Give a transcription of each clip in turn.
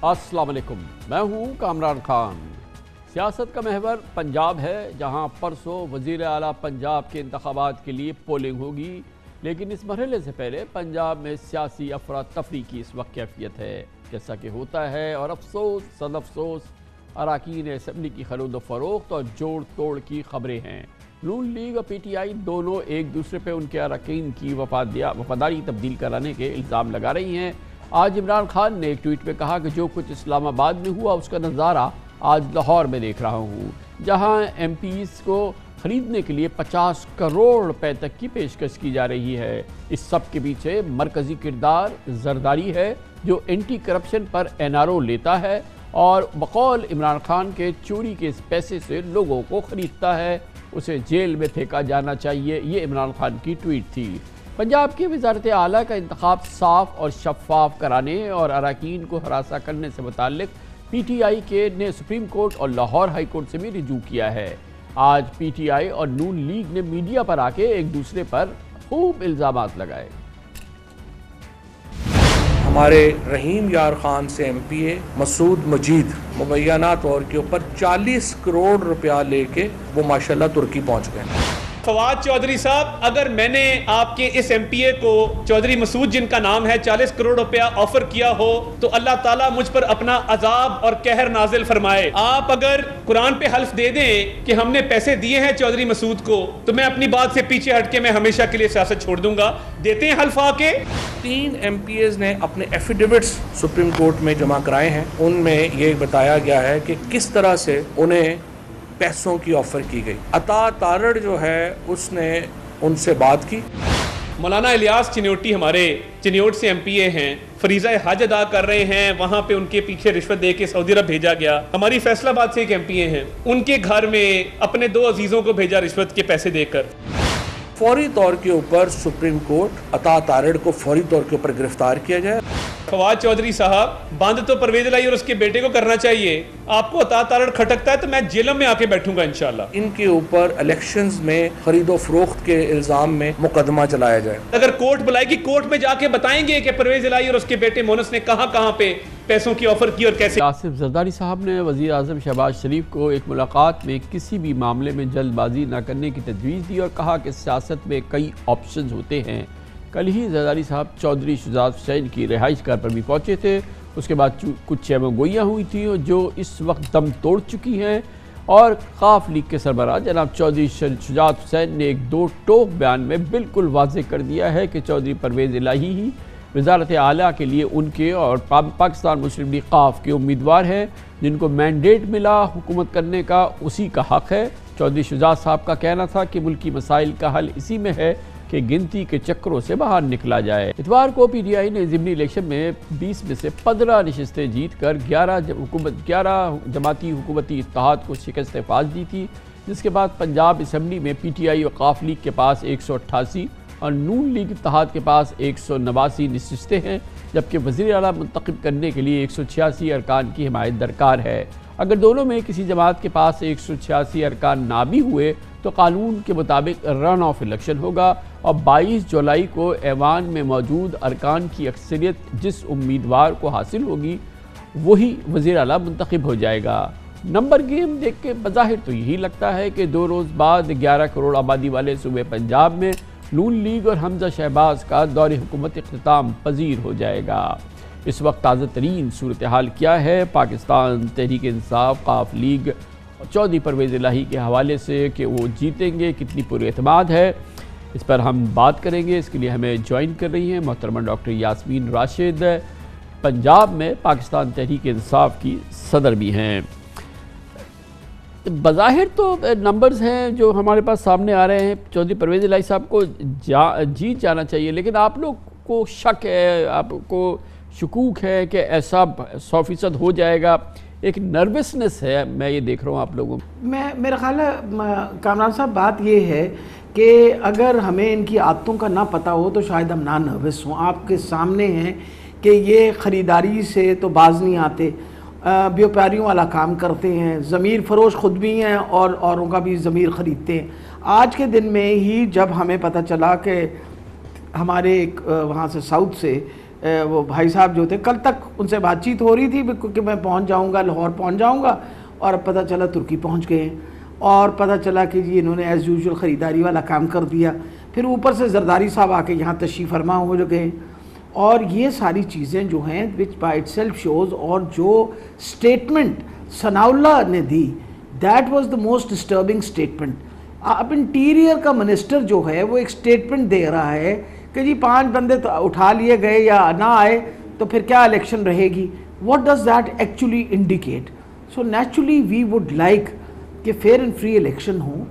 السلام علیکم، میں ہوں کامران خان۔ سیاست کا محور پنجاب ہے، جہاں پرسوں وزیر اعلیٰ پنجاب کے انتخابات کے لیے پولنگ ہوگی، لیکن اس مرحلے سے پہلے پنجاب میں سیاسی افراتفری کی اس وقت کیفیت ہے، جیسا کہ ہوتا ہے، اور افسوس صد افسوس اراکین اسمبلی کی خرید و فروخت اور جوڑ توڑ کی خبریں ہیں۔ نون لیگ اور پی ٹی آئی دونوں ایک دوسرے پہ ان کے اراکین کی وفاداری تبدیل کرانے کے الزام لگا رہی ہیں۔ آج عمران خان نے ایک ٹویٹ میں کہا کہ جو کچھ اسلام آباد میں ہوا اس کا نظارہ آج لاہور میں دیکھ رہا ہوں، جہاں ایم پیز کو خریدنے کے لیے 50 کروڑ روپے تک کی پیشکش کی جا رہی ہے۔ اس سب کے پیچھے مرکزی کردار زرداری ہے، جو اینٹی کرپشن پر این آر او لیتا ہے اور بقول عمران خان کے چوری کے اس پیسے سے لوگوں کو خریدتا ہے۔ اسے جیل میں پھینکا جانا چاہیے، یہ عمران خان کی ٹویٹ تھی۔ پنجاب کی وزارت اعلیٰ کا انتخاب صاف اور شفاف کرانے اور اراکین کو ہراساں کرنے سے متعلق پی ٹی آئی کے نے سپریم کورٹ اور لاہور ہائی کورٹ سے بھی رجوع کیا ہے۔ آج پی ٹی آئی اور نون لیگ نے میڈیا پر آ کے ایک دوسرے پر خوب الزامات لگائے۔ ہمارے رحیم یار خان سے ایم پی اے مسعود مجید مبینہ طور کے اوپر 40 کروڑ روپیہ لے کے وہ ماشاءاللہ ترکی پہنچ گئے۔ فواد چودھری صاحب، اگر میں نے آپ کے اس ایم پی اے کو چودھری مسعود جن کا نام ہے 40 کروڑ روپیہ آفر کیا ہو تو اللہ تعالیٰ مجھ پر اپنا عذاب اور قہر نازل فرمائے۔ آپ اگر قرآن پہ حلف دے دیں کہ ہم نے پیسے دیے ہیں چودھری مسعود کو تو میں اپنی بات سے پیچھے ہٹ کے میں ہمیشہ کے لیے سیاست چھوڑ دوں گا۔ دیتے ہیں حلف آ کے؟ 3 ایم پی ایز نے اپنے ایفیڈیوٹس سپریم کورٹ میں جمع کرائے ہیں، ان میں یہ بتایا گیا ہے کہ کس طرح سے انہیں پیسوں کی آفر کی گئی۔ عطا تارڑ جو ہے اس نے ان سے بات کی۔ مولانا الیاس چنیوٹی ہمارے چنیوٹ سے ایم پی اے ہیں، فریضہ حج ادا کر رہے ہیں، وہاں پہ ان کے پیچھے رشوت دے کے سعودی عرب بھیجا گیا۔ ہماری فیصل آباد سے ایک ایم پی اے ہیں، ان کے گھر میں اپنے 2 عزیزوں کو بھیجا رشوت کے پیسے دے کر۔ فوری طور کے اوپر سپریم کورٹ عطا تارڑ کو فوری طور کے اوپر گرفتار کیا جائے۔ فواد چودھری صاحب، بند تو پرویز الہی اور اس کے بیٹے کو کرنا چاہیے، آپ کو عطا تارڑ کھٹکتا ہے تو میں جیلوں میں آ کے بیٹھوں گا انشاءاللہ۔ ان کے اوپر الیکشنز میں خرید و فروخت کے الزام میں مقدمہ چلایا جائے۔ اگر کورٹ بلائے گی، کورٹ میں جا کے بتائیں گے کہ پرویز الہی اور اس کے بیٹے مونس نے کہاں کہاں پہ پیسوں کی آفر کی اور کیسے۔ آصف زرداری صاحب نے وزیر اعظم شہباز شریف کو ایک ملاقات میں کسی بھی معاملے میں جلد بازی نہ کرنے کی تجویز دی اور کہا کہ سیاست میں کئی آپشنز ہوتے ہیں۔ کل ہی زرداری صاحب چودھری شجاعت حسین کی رہائش گاہ پر بھی پہنچے تھے، اس کے بعد کچھ چیمہ گوئیاں ہوئی تھیں جو اس وقت دم توڑ چکی ہیں، اور قاف لیگ کے سربراہ جناب چودھری شجاعت حسین نے ایک 2 ٹوک بیان میں بالکل واضح کر دیا ہے کہ چودھری پرویز الہی ہی وزارت اعلیٰ کے لیے ان کے اور پاکستان مسلم لیگ قاف کے امیدوار ہیں، جن کو مینڈیٹ ملا حکومت کرنے کا، اسی کا حق ہے۔ چودھری شجاعت صاحب کا کہنا تھا کہ ملکی مسائل کا حل اسی میں ہے کہ گنتی کے چکروں سے باہر نکلا جائے۔ اتوار کو پی ٹی آئی نے ضمنی الیکشن میں 20 میں سے 15 نشستیں جیت کر 11 جماعتی حکومتی اتحاد کو شکست فاز دی تھی، جس کے بعد پنجاب اسمبلی میں پی ٹی آئی اور قاف لیگ کے پاس 188 اور نون لیگ اتحاد کے پاس 189 نشستیں ہیں، جبکہ وزیر اعلیٰ منتخب کرنے کے لیے 186 ارکان کی حمایت درکار ہے۔ اگر دونوں میں کسی جماعت کے پاس 186 ارکان نہ بھی ہوئے تو قانون کے مطابق رن آف الیکشن ہوگا اور 22 جولائی کو ایوان میں موجود ارکان کی اکثریت جس امیدوار کو حاصل ہوگی وہی وزیر اعلیٰ منتخب ہو جائے گا۔ نمبر گیم دیکھ کے بظاہر تو یہی لگتا ہے کہ 2 روز بعد 11 کروڑ آبادی والے صوبے پنجاب میں نون لیگ اور حمزہ شہباز کا دور حکومت اختتام پذیر ہو جائے گا۔ اس وقت تازہ ترین صورتحال کیا ہے پاکستان تحریک انصاف قاف لیگ چودھری پرویز الہی کے حوالے سے کہ وہ جیتیں گے، کتنی پورے اعتماد ہے، اس پر ہم بات کریں گے۔ اس کے لیے ہمیں جوائن کر رہی ہیں محترمہ ڈاکٹر یاسمین راشد، پنجاب میں پاکستان تحریک انصاف کی صدر بھی ہیں۔ بظاہر تو نمبرز ہیں جو ہمارے پاس سامنے آ رہے ہیں، چودھری پرویز الہی صاحب کو جیت جانا چاہیے، لیکن آپ لوگ کو شک ہے، آپ کو شکوک ہے کہ ایسا 100% ہو جائے گا، ایک نروسنس ہے، میں یہ دیکھ رہا ہوں آپ لوگوں میرا خیال ہے کامران صاحب بات یہ ہے کہ اگر ہمیں ان کی عادتوں کا نہ پتہ ہو تو شاید ہم نہ نروس ہوں۔ آپ کے سامنے ہیں کہ یہ خریداری سے تو باز نہیں آتے، بیوپاریوں والا کام کرتے ہیں، ضمیر فروش خود بھی ہیں اور اوروں کا بھی ضمیر خریدتے ہیں۔ آج کے دن میں ہی جب ہمیں پتہ چلا کہ ہمارے ایک وہاں سے ساؤتھ سے وہ بھائی صاحب جو تھے کل تک ان سے بات چیت ہو رہی تھی کہ میں پہنچ جاؤں گا، لاہور پہنچ جاؤں گا، اور اب پتہ چلا ترکی پہنچ گئے ہیں، اور پتہ چلا کہ جی انہوں نے ایز یوزول خریداری والا کام کر دیا، پھر اوپر سے زرداری صاحب آ کے یہاں تشریف فرما ہو گئے، اور یہ ساری چیزیں جو ہیں which by itself shows, اور جو اسٹیٹمنٹ ثناء اللہ نے دی that was the most disturbing statement. اب انٹیریئر کا منسٹر جو ہے وہ ایک اسٹیٹمنٹ دے رہا ہے کہ جی 5 بندے اٹھا لیے گئے یا نہ آئے تو پھر کیا الیکشن رہے گی. What does that actually indicate? So naturally we would like کہ فیئر اینڈ فری الیکشن ہوں.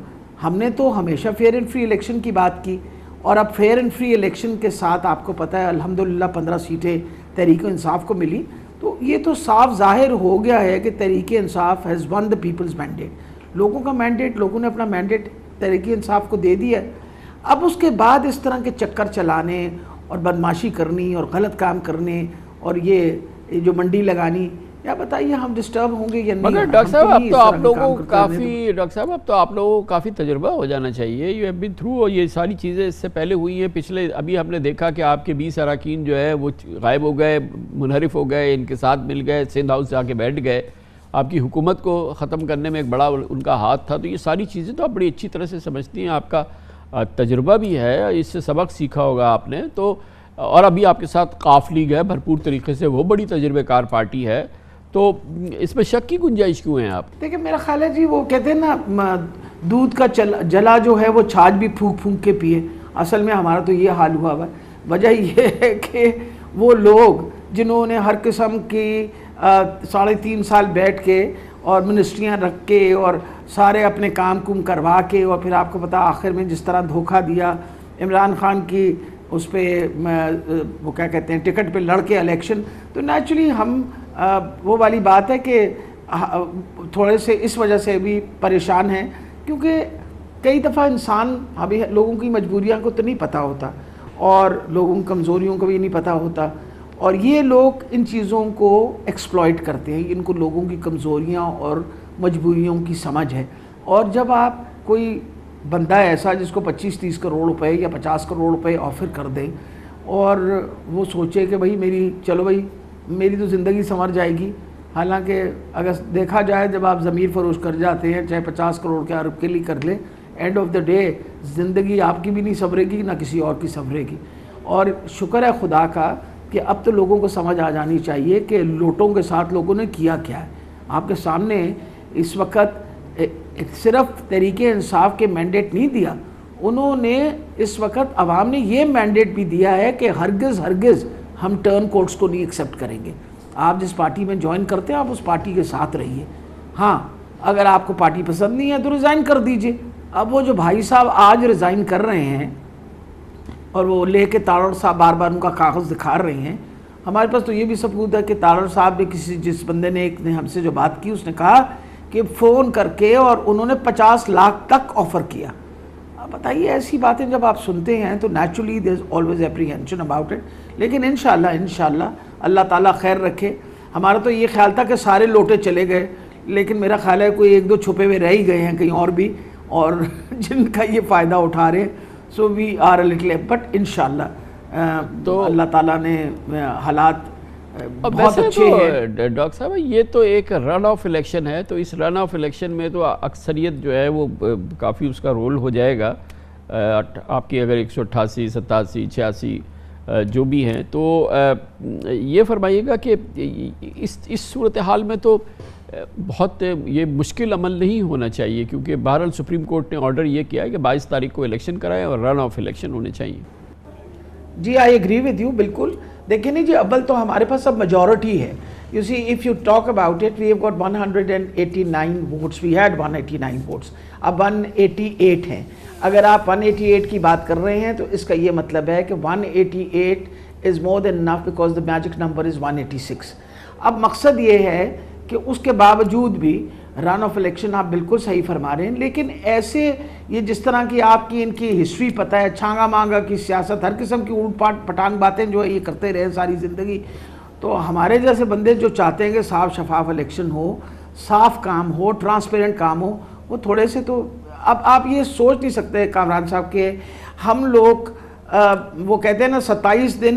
ہم نے تو ہمیشہ فیئر اینڈ فری الیکشن کی بات کی، اور اب فیئر اینڈ فری الیکشن کے ساتھ آپ کو پتہ ہے الحمدللہ 15 سیٹیں تحریک انصاف کو ملی، تو یہ تو صاف ظاہر ہو گیا ہے کہ تحریک انصاف has won the people's mandate. لوگوں کا مینڈیٹ، لوگوں نے اپنا مینڈیٹ تحریک انصاف کو دے دیا ہے. اب اس کے بعد اس طرح کے چکر چلانے اور بدماشی کرنی اور غلط کام کرنے اور یہ جو منڈی لگانی، یا بتائیے ہم ڈسٹرب ہوں گے یا نہیں؟ مگر ڈاکٹر صاحب اب تو آپ لوگوں کو کافی تجربہ ہو جانا چاہیے. یو ہیو بین تھرو، اور یہ ساری چیزیں اس سے پہلے ہوئی ہیں. پچھلے ابھی ہم نے دیکھا کہ آپ کے 20 اراکین جو ہے وہ غائب ہو گئے، منحرف ہو گئے، ان کے ساتھ مل گئے، سندھ ہاؤس سے آ کے بیٹھ گئے. آپ کی حکومت کو ختم کرنے میں ایک بڑا ان کا ہاتھ تھا. تو یہ ساری چیزیں تو آپ بڑی اچھی طرح سے سمجھتی ہیں، آپ کا تجربہ بھی ہے، اس سے سبق سیکھا ہوگا آپ نے. تو اور ابھی آپ کے ساتھ قاف لیگ ہے بھرپور طریقے سے، وہ بڑی تجربہ کار پارٹی ہے. تو اس میں شک کی گنجائش کیوں ہیں آپ؟ دیکھیں میرا خیال ہے جی وہ کہتے ہیں نا دودھ کا جلا جو ہے وہ چھاچ بھی پھونک پھونک کے پیے. اصل میں ہمارا تو یہ حال ہوا ہے. وجہ یہ ہے کہ وہ لوگ جنہوں نے ہر قسم کی 3.5 سال بیٹھ کے اور منسٹریاں رکھ کے اور سارے اپنے کام کروا کے، اور پھر آپ کو پتا آخر میں جس طرح دھوکہ دیا عمران خان کی اس پہ وہ کیا کہتے ہیں ٹکٹ پہ لڑ کے الیکشن. تو نیچرلی ہم وہ والی بات ہے کہ تھوڑے سے اس وجہ سے بھی پریشان ہیں، کیونکہ کئی دفعہ انسان ابھی لوگوں کی مجبوریاں کو تو نہیں پتہ ہوتا اور لوگوں کی کمزوریوں کو بھی نہیں پتہ ہوتا، اور یہ لوگ ان چیزوں کو ایکسپلائٹ کرتے ہیں. ان کو لوگوں کی کمزوریاں اور مجبوریوں کی سمجھ ہے. اور جب آپ کوئی بندہ ایسا جس کو 25-30 کروڑ روپے یا 50 کروڑ روپے آفر کر دیں اور وہ سوچے کہ بھائی چلو میری تو زندگی سنور جائے گی، حالانکہ اگر دیکھا جائے جب آپ ضمیر فروش کر جاتے ہیں چاہے 50 کروڑ کے ارب کے لیے کر لیں، اینڈ آف دا ڈے زندگی آپ کی بھی نہیں سنورے گی نہ کسی اور کی سنورے گی. اور شکر ہے خدا کا کہ اب تو لوگوں کو سمجھ آ جانی چاہیے کہ لوٹوں کے ساتھ لوگوں نے کیا کیا ہے. آپ کے سامنے اس وقت صرف تحریک انصاف کے مینڈیٹ نہیں دیا، انہوں نے اس وقت عوام نے یہ مینڈیٹ بھی دیا ہے کہ ہرگز ہم ٹرن کوڈز کو نہیں ایکسیپٹ کریں گے. آپ جس پارٹی میں جوائن کرتے ہیں آپ اس پارٹی کے ساتھ رہیے. ہاں اگر آپ کو پارٹی پسند نہیں ہے تو ریزائن کر دیجئے. اب وہ جو بھائی صاحب آج ریزائن کر رہے ہیں اور وہ لے کے تارڑ صاحب بار بار ان کا کاغذ دکھا رہے ہیں، ہمارے پاس تو یہ بھی ثبوت ہے کہ تارڑ صاحب نے جس بندے نے ایک نے ہم سے جو بات کی اس نے کہا کہ فون کر کے اور انہوں نے 50 لاکھ تک آفر کیا. اب بتائیے ایسی باتیں جب آپ سنتے ہیں تو naturally there is always apprehension about it. لیکن انشاءاللہ اللہ تعالیٰ خیر رکھے. ہمارا تو یہ خیال تھا کہ سارے لوٹے چلے گئے، لیکن میرا خیال ہے کوئی 1-2 چھپے ہوئے رہ ہی گئے ہیں کہیں اور بھی، اور جن کا یہ فائدہ اٹھا رہے ہیں. So we are a little bit انشاءاللہ تو اللہ تعالیٰ نے حالات بہت اچھے ہیں. ڈاکٹر صاحب یہ تو ایک رن آف الیکشن ہے، تو اس رن آف الیکشن میں تو اکثریت جو ہے وہ کافی اس کا رول ہو جائے گا. آپ کی اگر 188 87 86 جو بھی ہیں، تو یہ فرمائیے گا کہ اس صورتحال میں تو بہت یہ مشکل عمل نہیں ہونا چاہیے، کیونکہ بہرحال سپریم کورٹ نے آرڈر یہ کیا ہے کہ 22 تاریخ کو الیکشن کرائے اور رن آف الیکشن ہونے چاہیے. جی آئی ایگری ود یو بالکل. دیکھیں نہیں جی اول تو ہمارے پاس اب میجورٹی ہے. You see if you talk about it we have got 189 votes, we had 189 votes, اب 188 ہیں. اگر آپ 188 کی بات کر رہے ہیں تو اس کا یہ مطلب ہے کہ 188 is more than enough because the magic number is 186. اب مقصد یہ ہے کہ اس کے باوجود بھی رن آف الیکشن آپ بالکل صحیح فرما رہے ہیں، لیکن ایسے یہ جس طرح کی آپ کی ان کی ہسٹری پتہ ہے، چھانگا مانگا کی سیاست، ہر قسم کی اوٹ پاٹ پٹانگ باتیں جو ہے یہ کرتے رہے ساری زندگی. تو ہمارے جیسے بندے جو چاہتے ہیں کہ صاف شفاف الیکشن ہو، صاف کام ہو، ٹرانسپیرنٹ کام ہو، وہ تھوڑے سے تو اب آپ یہ سوچ نہیں سکتے کامران صاحب کہ ہم لوگ وہ کہتے ہیں نا 27 دن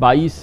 22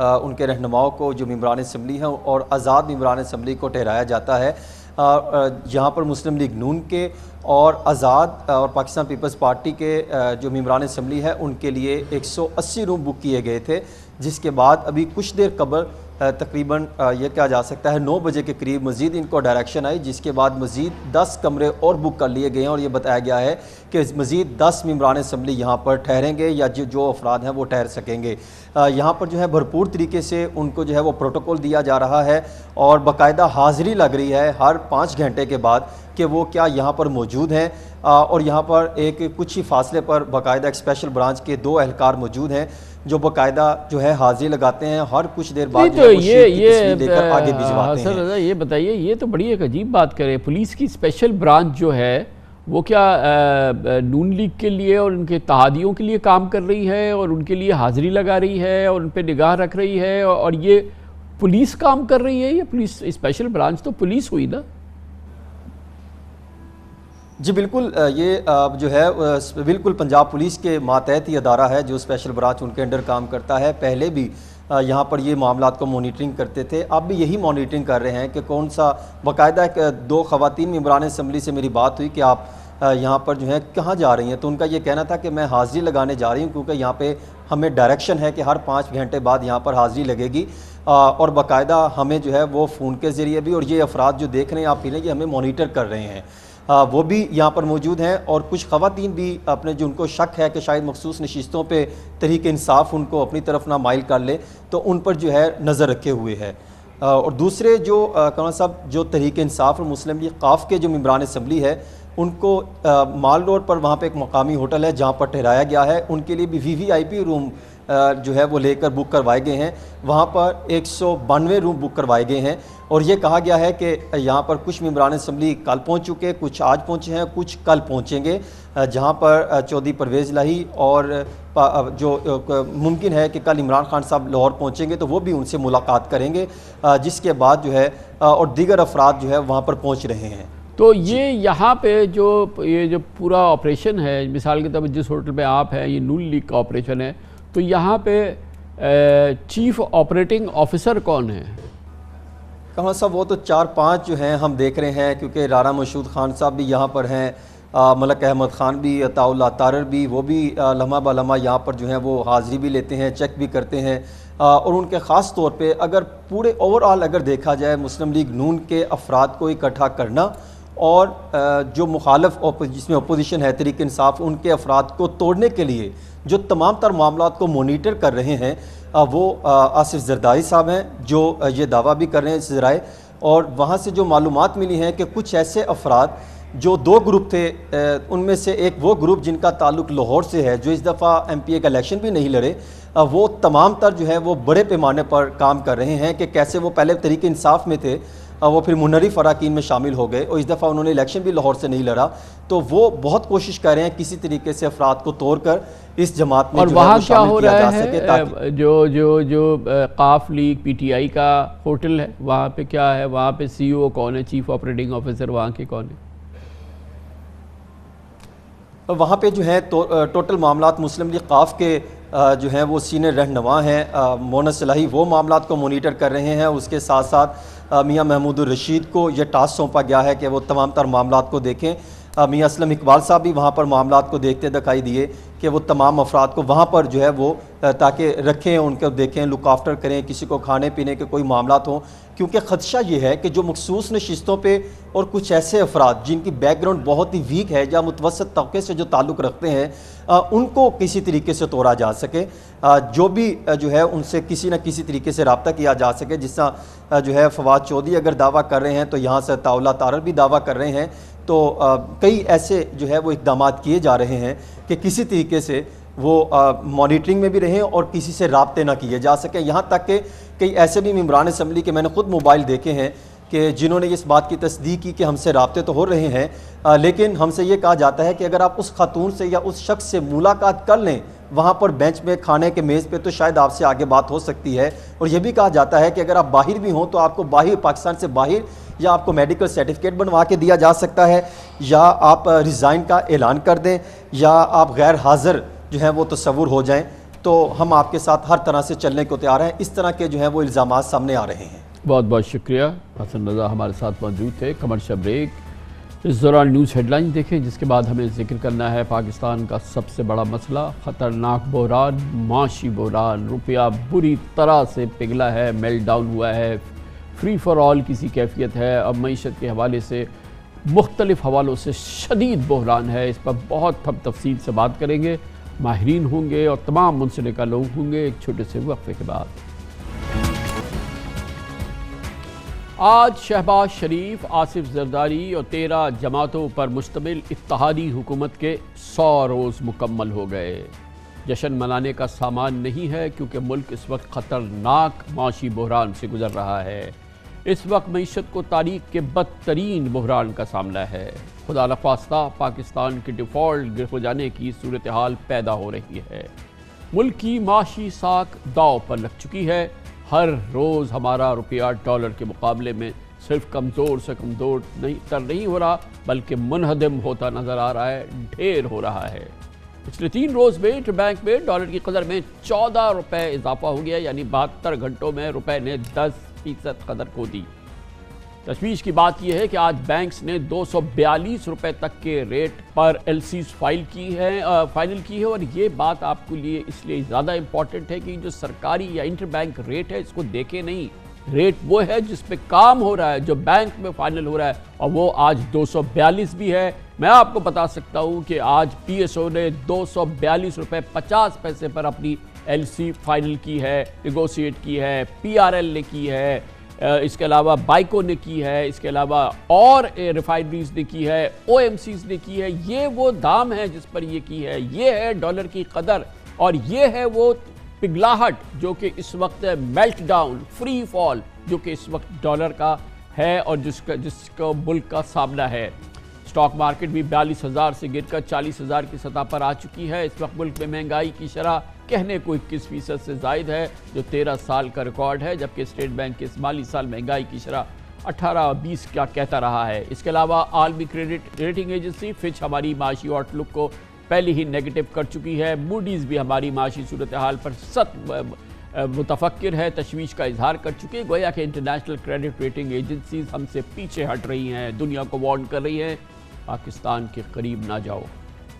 ان کے رہنماؤں کو جو ممبران اسمبلی ہیں اور آزاد ممبران اسمبلی کو ٹھہرایا جاتا ہے. یہاں پر مسلم لیگ نون کے اور آزاد اور پاکستان پیپلز پارٹی کے جو ممبران اسمبلی ہے ان کے لیے 180 روم بک کیے گئے تھے, جس کے بعد ابھی کچھ دیر قبل تقریباً یہ کہا جا سکتا ہے 9 بجے کے قریب مزید ان کو ڈائریکشن آئی, جس کے بعد مزید 10 کمرے اور بک کر لیے گئے ہیں اور یہ بتایا گیا ہے کہ مزید 10 ممبران اسمبلی یہاں پر ٹھہریں گے یا جو افراد ہیں وہ ٹھہر سکیں گے. یہاں پر جو ہے بھرپور طریقے سے ان کو جو ہے وہ پروٹوکول دیا جا رہا ہے اور باقاعدہ حاضری لگ رہی ہے ہر 5 گھنٹے کے بعد کہ وہ کیا یہاں پر موجود ہیں, اور یہاں پر ایک کچھ ہی فاصلے پر باقاعدہ ایک اسپیشل برانچ کے 2 اہلکار موجود ہیں جو باقاعدہ جو ہے حاضری لگاتے ہیں, ہر کچھ دیر بعد جو ہے وہ شیٹ کی تصویر لے کر آگے بھجواتے ہیں. سر یہ بتائیے, یہ تو بڑی ایک عجیب بات کرے, پولیس کی اسپیشل برانچ جو ہے وہ کیا نون لیگ کے لیے اور ان کے اتحادیوں کے لیے کام کر رہی ہے اور ان کے لیے حاضری لگا رہی ہے اور ان پہ نگاہ رکھ رہی ہے, اور یہ پولیس کام کر رہی ہے؟ یہ پولیس اسپیشل برانچ تو پولیس ہوئی نا. جی بالکل, یہ جو ہے بالکل پنجاب پولیس کے ماتحت ہی ادارہ ہے جو اسپیشل برانچ ان کے انڈر کام کرتا ہے. پہلے بھی یہاں پر یہ معاملات کو مانیٹرنگ کرتے تھے, اب بھی یہی مانیٹرنگ کر رہے ہیں کہ کون سا. باقاعدہ 2 خواتین ممبران اسمبلی سے میری بات ہوئی کہ آپ یہاں پر جو ہے کہاں جا رہی ہیں, تو ان کا یہ کہنا تھا کہ میں حاضری لگانے جا رہی ہوں کیونکہ یہاں پہ ہمیں ڈائریکشن ہے کہ ہر 5 گھنٹے بعد یہاں پر حاضری لگے گی, اور باقاعدہ ہمیں جو ہے وہ فون کے ذریعے بھی, اور یہ افراد جو دیکھ رہے ہیں آپ یہ ہمیں مانیٹر کر رہے ہیں, وہ بھی یہاں پر موجود ہیں. اور کچھ خواتین بھی اپنے جو ان کو شک ہے کہ شاید مخصوص نشستوں پہ تحریک انصاف ان کو اپنی طرف نہ مائل کر لے تو ان پر جو ہے نظر رکھے ہوئے ہے. اور دوسرے جو کمال صاحب جو تحریک انصاف اور مسلم لیگ قاف کے جو ممبران اسمبلی ہے ان کو مال روڈ پر وہاں پہ ایک مقامی ہوٹل ہے جہاں پر ٹھہرایا گیا ہے, ان کے لیے بھی VVIP روم جو ہے وہ لے کر بک کروائے گئے ہیں. وہاں پر 192 روم بک کروائے گئے ہیں اور یہ کہا گیا ہے کہ یہاں پر کچھ ممبران اسمبلی کل پہنچ چکے, کچھ آج پہنچے ہیں, کچھ کل پہنچیں گے, جہاں پر چودھری پرویز الہی اور جو ممکن ہے کہ کل عمران خان صاحب لاہور پہنچیں گے تو وہ بھی ان سے ملاقات کریں گے, جس کے بعد جو ہے اور دیگر افراد جو ہے وہاں پر پہنچ رہے ہیں. تو یہ یہاں پہ یہ جو پورا آپریشن ہے, مثال کے طور پر جس ہوٹل پہ آپ ہیں یہ نون لیگ کا آپریشن ہے, تو یہاں پہ چیف آپریٹنگ آفیسر کون ہے؟ کہاں صاحب وہ تو 4-5 جو ہیں ہم دیکھ رہے ہیں, کیونکہ رانا مشہود خان صاحب بھی یہاں پر ہیں, ملک احمد خان بھی, عطاء اللہ تارڑ بھی, وہ بھی لمحہ بہ لمحہ یہاں پر جو ہیں وہ حاضری بھی لیتے ہیں, چیک بھی کرتے ہیں. اور ان کے خاص طور پہ اگر پورے اوورآل اگر دیکھا جائے مسلم لیگ نون کے افراد کو اکٹھا کرنا اور جو مخالف جس میں اپوزیشن ہے تحریک انصاف, ان کے افراد کو توڑنے کے لیے جو تمام تر معاملات کو مانیٹر کر رہے ہیں وہ آصف زرداری صاحب ہیں, جو یہ دعویٰ بھی کر رہے ہیں اس ذرائع. اور وہاں سے جو معلومات ملی ہیں کہ کچھ ایسے افراد جو 2 گروپ تھے, ان میں سے ایک وہ گروپ جن کا تعلق لاہور سے ہے جو اس دفعہ MPA کا الیکشن بھی نہیں لڑے, وہ تمام تر جو ہے وہ بڑے پیمانے پر کام کر رہے ہیں کہ کیسے وہ پہلے تحریک انصاف میں تھے, وہ پھر منحرف اراکین میں شامل ہو گئے اور اس دفعہ انہوں نے الیکشن بھی لاہور سے نہیں لڑا, تو وہ بہت کوشش کر رہے ہیں کسی طریقے سے افراد کو توڑ کر اس جماعت میں اور جو وہاں ہے کیا ہو رہا ہے جو قاف لیگ PTI کا ہوٹل ہے وہاں پہ کیا ہے, وہاں پہ CEO کون ہے, چیف آپریٹنگ آفیسر وہاں کے کون ہے؟ وہاں پہ جو ہے ٹوٹل معاملات مسلم لیگ قاف کے جو ہیں وہ سینئر رہنما ہیں, مونس الہی وہ معاملات کو مانیٹر کر رہے ہیں. اس کے ساتھ ساتھ میاں محمود الرشید کو یہ ٹاسک سونپا گیا ہے کہ وہ تمام تر معاملات کو دیکھیں. میاں اسلم اقبال صاحب بھی وہاں پر معاملات کو دیکھتے دکھائی دیے کہ وہ تمام افراد کو وہاں پر جو ہے وہ تاکہ رکھیں, ان کو دیکھیں, لک آفٹر کریں, کسی کو کھانے پینے کے کوئی معاملات ہوں, کیونکہ خدشہ یہ ہے کہ جو مخصوص نشستوں پہ اور کچھ ایسے افراد جن کی بیک گراؤنڈ بہت ہی ویک ہے یا متوسط طبقے سے جو تعلق رکھتے ہیں ان کو کسی طریقے سے توڑا جا سکے, جو بھی جو ہے ان سے کسی نہ کسی طریقے سے رابطہ کیا جا سکے. جس طرح جو ہے فواد چودھری اگر دعویٰ کر رہے ہیں تو یہاں سے عطاء اللہ تارڑ بھی دعویٰ کر رہے ہیں, تو کئی ایسے جو ہے وہ اقدامات کیے جا رہے ہیں کہ کسی طریقے سے وہ مانیٹرنگ میں بھی رہیں اور کسی سے رابطے نہ کیے جا سکیں. یہاں تک کہ کئی ایسے بھی ممبران اسمبلی کے میں نے خود موبائل دیکھے ہیں کہ جنہوں نے اس بات کی تصدیق کی کہ ہم سے رابطے تو ہو رہے ہیں, لیکن ہم سے یہ کہا جاتا ہے کہ اگر آپ اس خاتون سے یا اس شخص سے ملاقات کر لیں وہاں پر بینچ میں کھانے کے میز پہ تو شاید آپ سے آگے بات ہو سکتی ہے. اور یہ بھی کہا جاتا ہے کہ اگر آپ باہر بھی ہوں تو آپ کو باہر پاکستان سے باہر یا آپ کو میڈیکل سرٹیفکیٹ بنوا کے دیا جا سکتا ہے, یا آپ ریزائن کا اعلان کر دیں, یا آپ غیر حاضر جو ہیں وہ تصور ہو جائیں. تو ہم آپ کے ساتھ ہر طرح سے چلنے کو تیار ہیں. اس طرح کے جو ہیں وہ الزامات سامنے آ رہے ہیں. بہت بہت شکریہ. حسن رضا ہمارے ساتھ موجود تھے. Commercial break. اس دوران نیوز ہیڈ لائن دیکھیں جس کے بعد ہمیں ذکر کرنا ہے پاکستان کا سب سے بڑا مسئلہ خطرناک بحران، معاشی بحران. روپیہ بری طرح سے پگھلا ہے، میلٹ ڈاؤن ہوا ہے، فری فار آل کسی کیفیت ہے. اب معیشت کے حوالے سے مختلف حوالوں سے شدید بحران ہے. اس پر بہت ہم تفصیل سے بات کریں گے. ماہرین ہوں گے اور تمام منسلکہ لوگ ہوں گے ایک چھوٹے سے وقفے کے بعد. آج شہباز شریف، آصف زرداری اور 13 جماعتوں پر مشتمل اتحادی حکومت کے 100 روز مکمل ہو گئے. جشن منانے کا سامان نہیں ہے کیونکہ ملک اس وقت خطرناک معاشی بحران سے گزر رہا ہے. اس وقت معیشت کو تاریخ کے بدترین بحران کا سامنا ہے. خدا نخواستہ پاکستان کے ڈیفالٹ ہو جانے کی صورتحال پیدا ہو رہی ہے. ملک کی معاشی ساکھ داؤ پر لگ چکی ہے. ہر روز ہمارا روپیہ ڈالر کے مقابلے میں صرف کمزور سے کمزور نہیں ہو رہا بلکہ منہدم ہوتا نظر آ رہا ہے، ڈھیر ہو رہا ہے. پچھلے 3 روز میں انٹر بینک میں ڈالر کی قدر میں 14 روپے اضافہ ہو گیا، یعنی 72 گھنٹوں میں روپے نے 10% قدر کھو دی. تشویش کی بات یہ ہے کہ آج بینکس نے 242 روپے تک کے ریٹ پر ایل سیز فائنل کی ہے. اور یہ بات آپ کے لیے اس لیے زیادہ امپورٹنٹ ہے کہ جو سرکاری یا انٹر بینک ریٹ ہے اس کو دیکھیں نہیں. ریٹ وہ ہے جس پہ کام ہو رہا ہے، جو بینک میں فائنل ہو رہا ہے، اور وہ آج 242 بھی ہے. میں آپ کو بتا سکتا ہوں کہ آج پی ایس او نے 242 روپے 50 پیسے پر اپنی ایل سی فائنل کی ہے، نیگوشیٹ کی ہے، پی آر ایل نے کی ہے، اس کے علاوہ بائیکو نے کی ہے، اس کے علاوہ اور ریفائنریز نے کی ہے، او ایم سیز نے کی ہے. یہ وہ دام ہے جس پر یہ کی ہے. یہ ہے ڈالر کی قدر اور یہ ہے وہ پگھلاہٹ جو کہ اس وقت میلٹ ڈاؤن، فری فال جو کہ اس وقت ڈالر کا ہے اور جس کا ملک کا سامنا ہے. سٹاک مارکیٹ بھی 42,000 سے گر کر 40,000 کی سطح پر آ چکی ہے. اس وقت ملک میں مہنگائی کی شرح کہنے کو 21% سے زائد ہے جو 13 سال کا ریکارڈ ہے، جبکہ اسٹیٹ بینک کے اس مالی سال مہنگائی کی شرح 18-20 کیا کہتا رہا ہے. اس کے علاوہ عالمی کریڈٹ ریٹنگ ایجنسی فچ ہماری معاشی آؤٹ لک کو پہلے ہی نیگیٹو کر چکی ہے. موڈیز بھی ہماری معاشی صورتحال پر سخت متفکر ہے، تشویش کا اظہار کر چکے. گویا کہ انٹرنیشنل کریڈٹ ریٹنگ ایجنسیز ہم سے پیچھے ہٹ رہی ہیں، دنیا کو وارن کر رہی ہیں پاکستان کے قریب نہ جاؤ.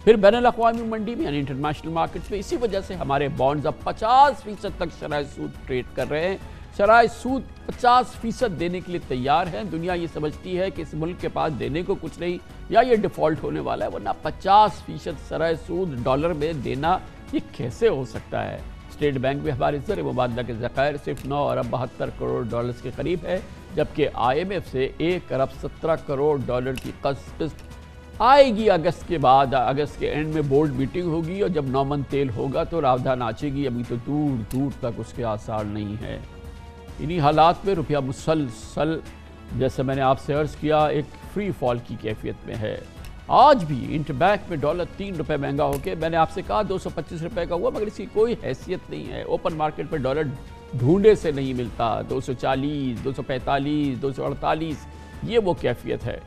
پھر بین الاقوامی منڈی میں یعنی انٹرنیشنل مارکیٹس میں اسی وجہ سے ہمارے بانڈز اب 50% تک شرائح سود ٹریڈ کر رہے ہیں. شرائح سود 50% دینے کے لیے تیار ہیں. دنیا یہ سمجھتی ہے کہ اس ملک کے پاس دینے کو کچھ نہیں یا یہ ڈیفالٹ ہونے والا ہے، ورنہ 50% شرائح سود ڈالر میں دینا یہ کیسے ہو سکتا ہے. اسٹیٹ بینک میں ہمارے زر مبادلہ کے ذخائر صرف 9 ارب 72 کروڑ ڈالرز کے قریب ہے، جبکہ آئی ایم ایف سے 1 ارب 17 کروڑ ڈالر کی قسط آئے گی اگست کے بعد. اگست کے اینڈ میں بورڈ میٹنگ ہوگی اور جب 9 من تیل ہوگا تو راودھا ناچے گی. ابھی تو دور دور تک اس کے آثار نہیں ہیں. انہی حالات میں روپیہ مسلسل جیسے میں نے آپ سے عرض کیا ایک فری فال کی کیفیت میں ہے. آج بھی انٹر بینک میں ڈالر 3 روپے مہنگا ہو کے، میں نے آپ سے کہا 225 روپے کا ہوا، مگر اس کی کوئی حیثیت نہیں ہے. اوپن مارکیٹ پہ ڈالر ڈھونڈے سے نہیں ملتا. 240، 245، 248 یہ وہ کیفیت ہے.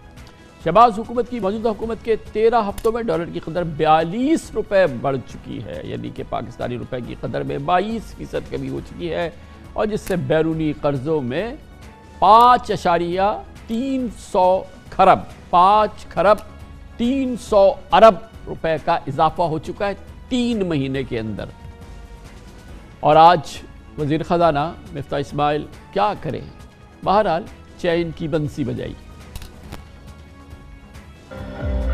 شہباز حکومت کی موجودہ حکومت کے 13 ہفتوں میں ڈالر کی قدر 42 روپے بڑھ چکی ہے، یعنی کہ پاکستانی روپے کی قدر میں 22% کمی ہو چکی ہے، اور جس سے بیرونی قرضوں میں 5 خرب 300 ارب روپے کا اضافہ ہو چکا ہے 3 مہینے کے اندر. اور آج وزیر خزانہ مفتاح اسماعیل کیا کریں؟ بہرحال چین کی بنسی بجائی.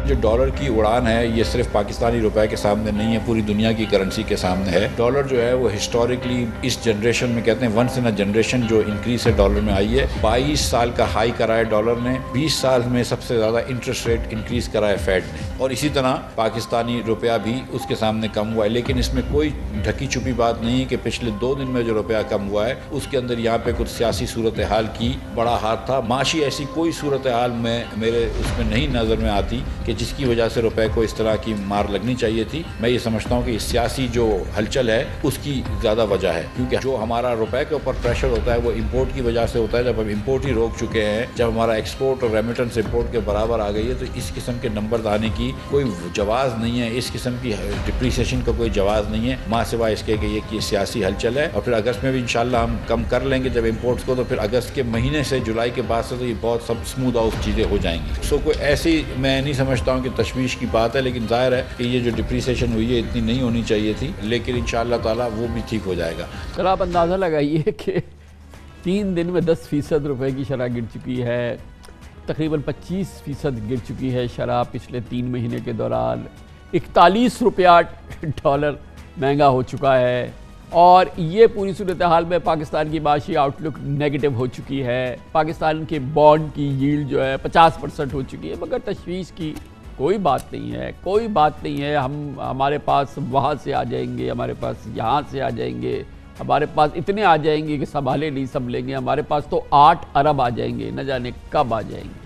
جو ڈالر کی اڑان ہے یہ صرف پاکستانی روپے کے سامنے نہیں ہے، پوری دنیا کی کرنسی کے سامنے ہے. ڈالر جو ہے وہ ہسٹوریکلی اس جنریشن میں کہتے ہیں ونس ان اے جنریشن جو انکریز ہے ڈالر میں آئی ہے. 22 سال کا ہائی کرا ہے ڈالر نے، 20 سال میں سب سے زیادہ انٹرسٹ ریٹ انکریز کرا ہے فیڈ نے، اور اسی طرح پاکستانی روپیہ بھی اس کے سامنے کم ہوا ہے. لیکن اس میں کوئی ڈھکی چھپی بات نہیں ہے کہ پچھلے 2 دن میں جو روپیہ کم ہوا ہے اس کے اندر یہاں پہ کچھ سیاسی صورتحال کی بڑا ہاتھ تھا. معاشی ایسی کوئی صورتحال میں میرے اس میں نہیں نظر میں آتی کہ جس کی وجہ سے روپے کو اس طرح کی مار لگنی چاہیے تھی. میں یہ سمجھتا ہوں کہ سیاسی جو ہلچل ہے اس کی زیادہ وجہ ہے, کیونکہ جو ہمارا روپے کے اوپر پریشر ہوتا ہے وہ امپورٹ کی وجہ سے ہوتا ہے. جب ہم امپورٹ ہی روک چکے ہیں, جب ہمارا ایکسپورٹ اور ریمیٹنس امپورٹ کے برابر آ گئی ہے, تو اس قسم کے نمبر آنے کی کوئی جواز نہیں ہے, اس قسم کی ڈپریسیشن کا کوئی جواز نہیں ہے, ماں سوائے اس کے کہ یہ سیاسی ہلچل ہے. اور پھر اگست میں بھی انشاءاللہ ہم کم کر لیں گے جب امپورٹس کو, تو پھر اگست کے مہینے سے جولائی کے بعد سے تو یہ بہت سب اسموتھ آؤٹ چیزیں ہو جائیں گی. سو کوئی ایسی میں نہیں سمجھتا ہوں کہ تشویش کی بات ہے, لیکن ظاہر ہے کہ یہ جو ڈپریسیشن ہوئی ہے اتنی نہیں ہونی چاہیے تھی, لیکن انشاءاللہ تعالیٰ وہ بھی ٹھیک ہو جائے گا. سر آپ اندازہ لگائیے کہ 3 دن میں 10% روپے کی شرح گر چکی ہے, تقریباً 25% گر چکی ہے شرح پچھلے 3 مہینے کے دوران, 41 روپیہ ڈالر مہنگا ہو چکا ہے, اور یہ پوری صورتحال میں پاکستان کی معاشی آؤٹ لک نیگیٹو ہو چکی ہے. پاکستان کے بانڈ کی ییلڈ جو ہے 50% ہو چکی ہے, مگر تشویش کی کوئی بات نہیں ہے, کوئی بات نہیں ہے. ہمارے پاس وہاں سے آ جائیں گے, ہمارے پاس یہاں سے آ جائیں گے, ہمارے پاس اتنے آ جائیں گے کہ سنبھالے نہیں سنبھلیں گے. ہمارے پاس تو 8 ارب آ جائیں گے, نہ جانے کب آ جائیں گے.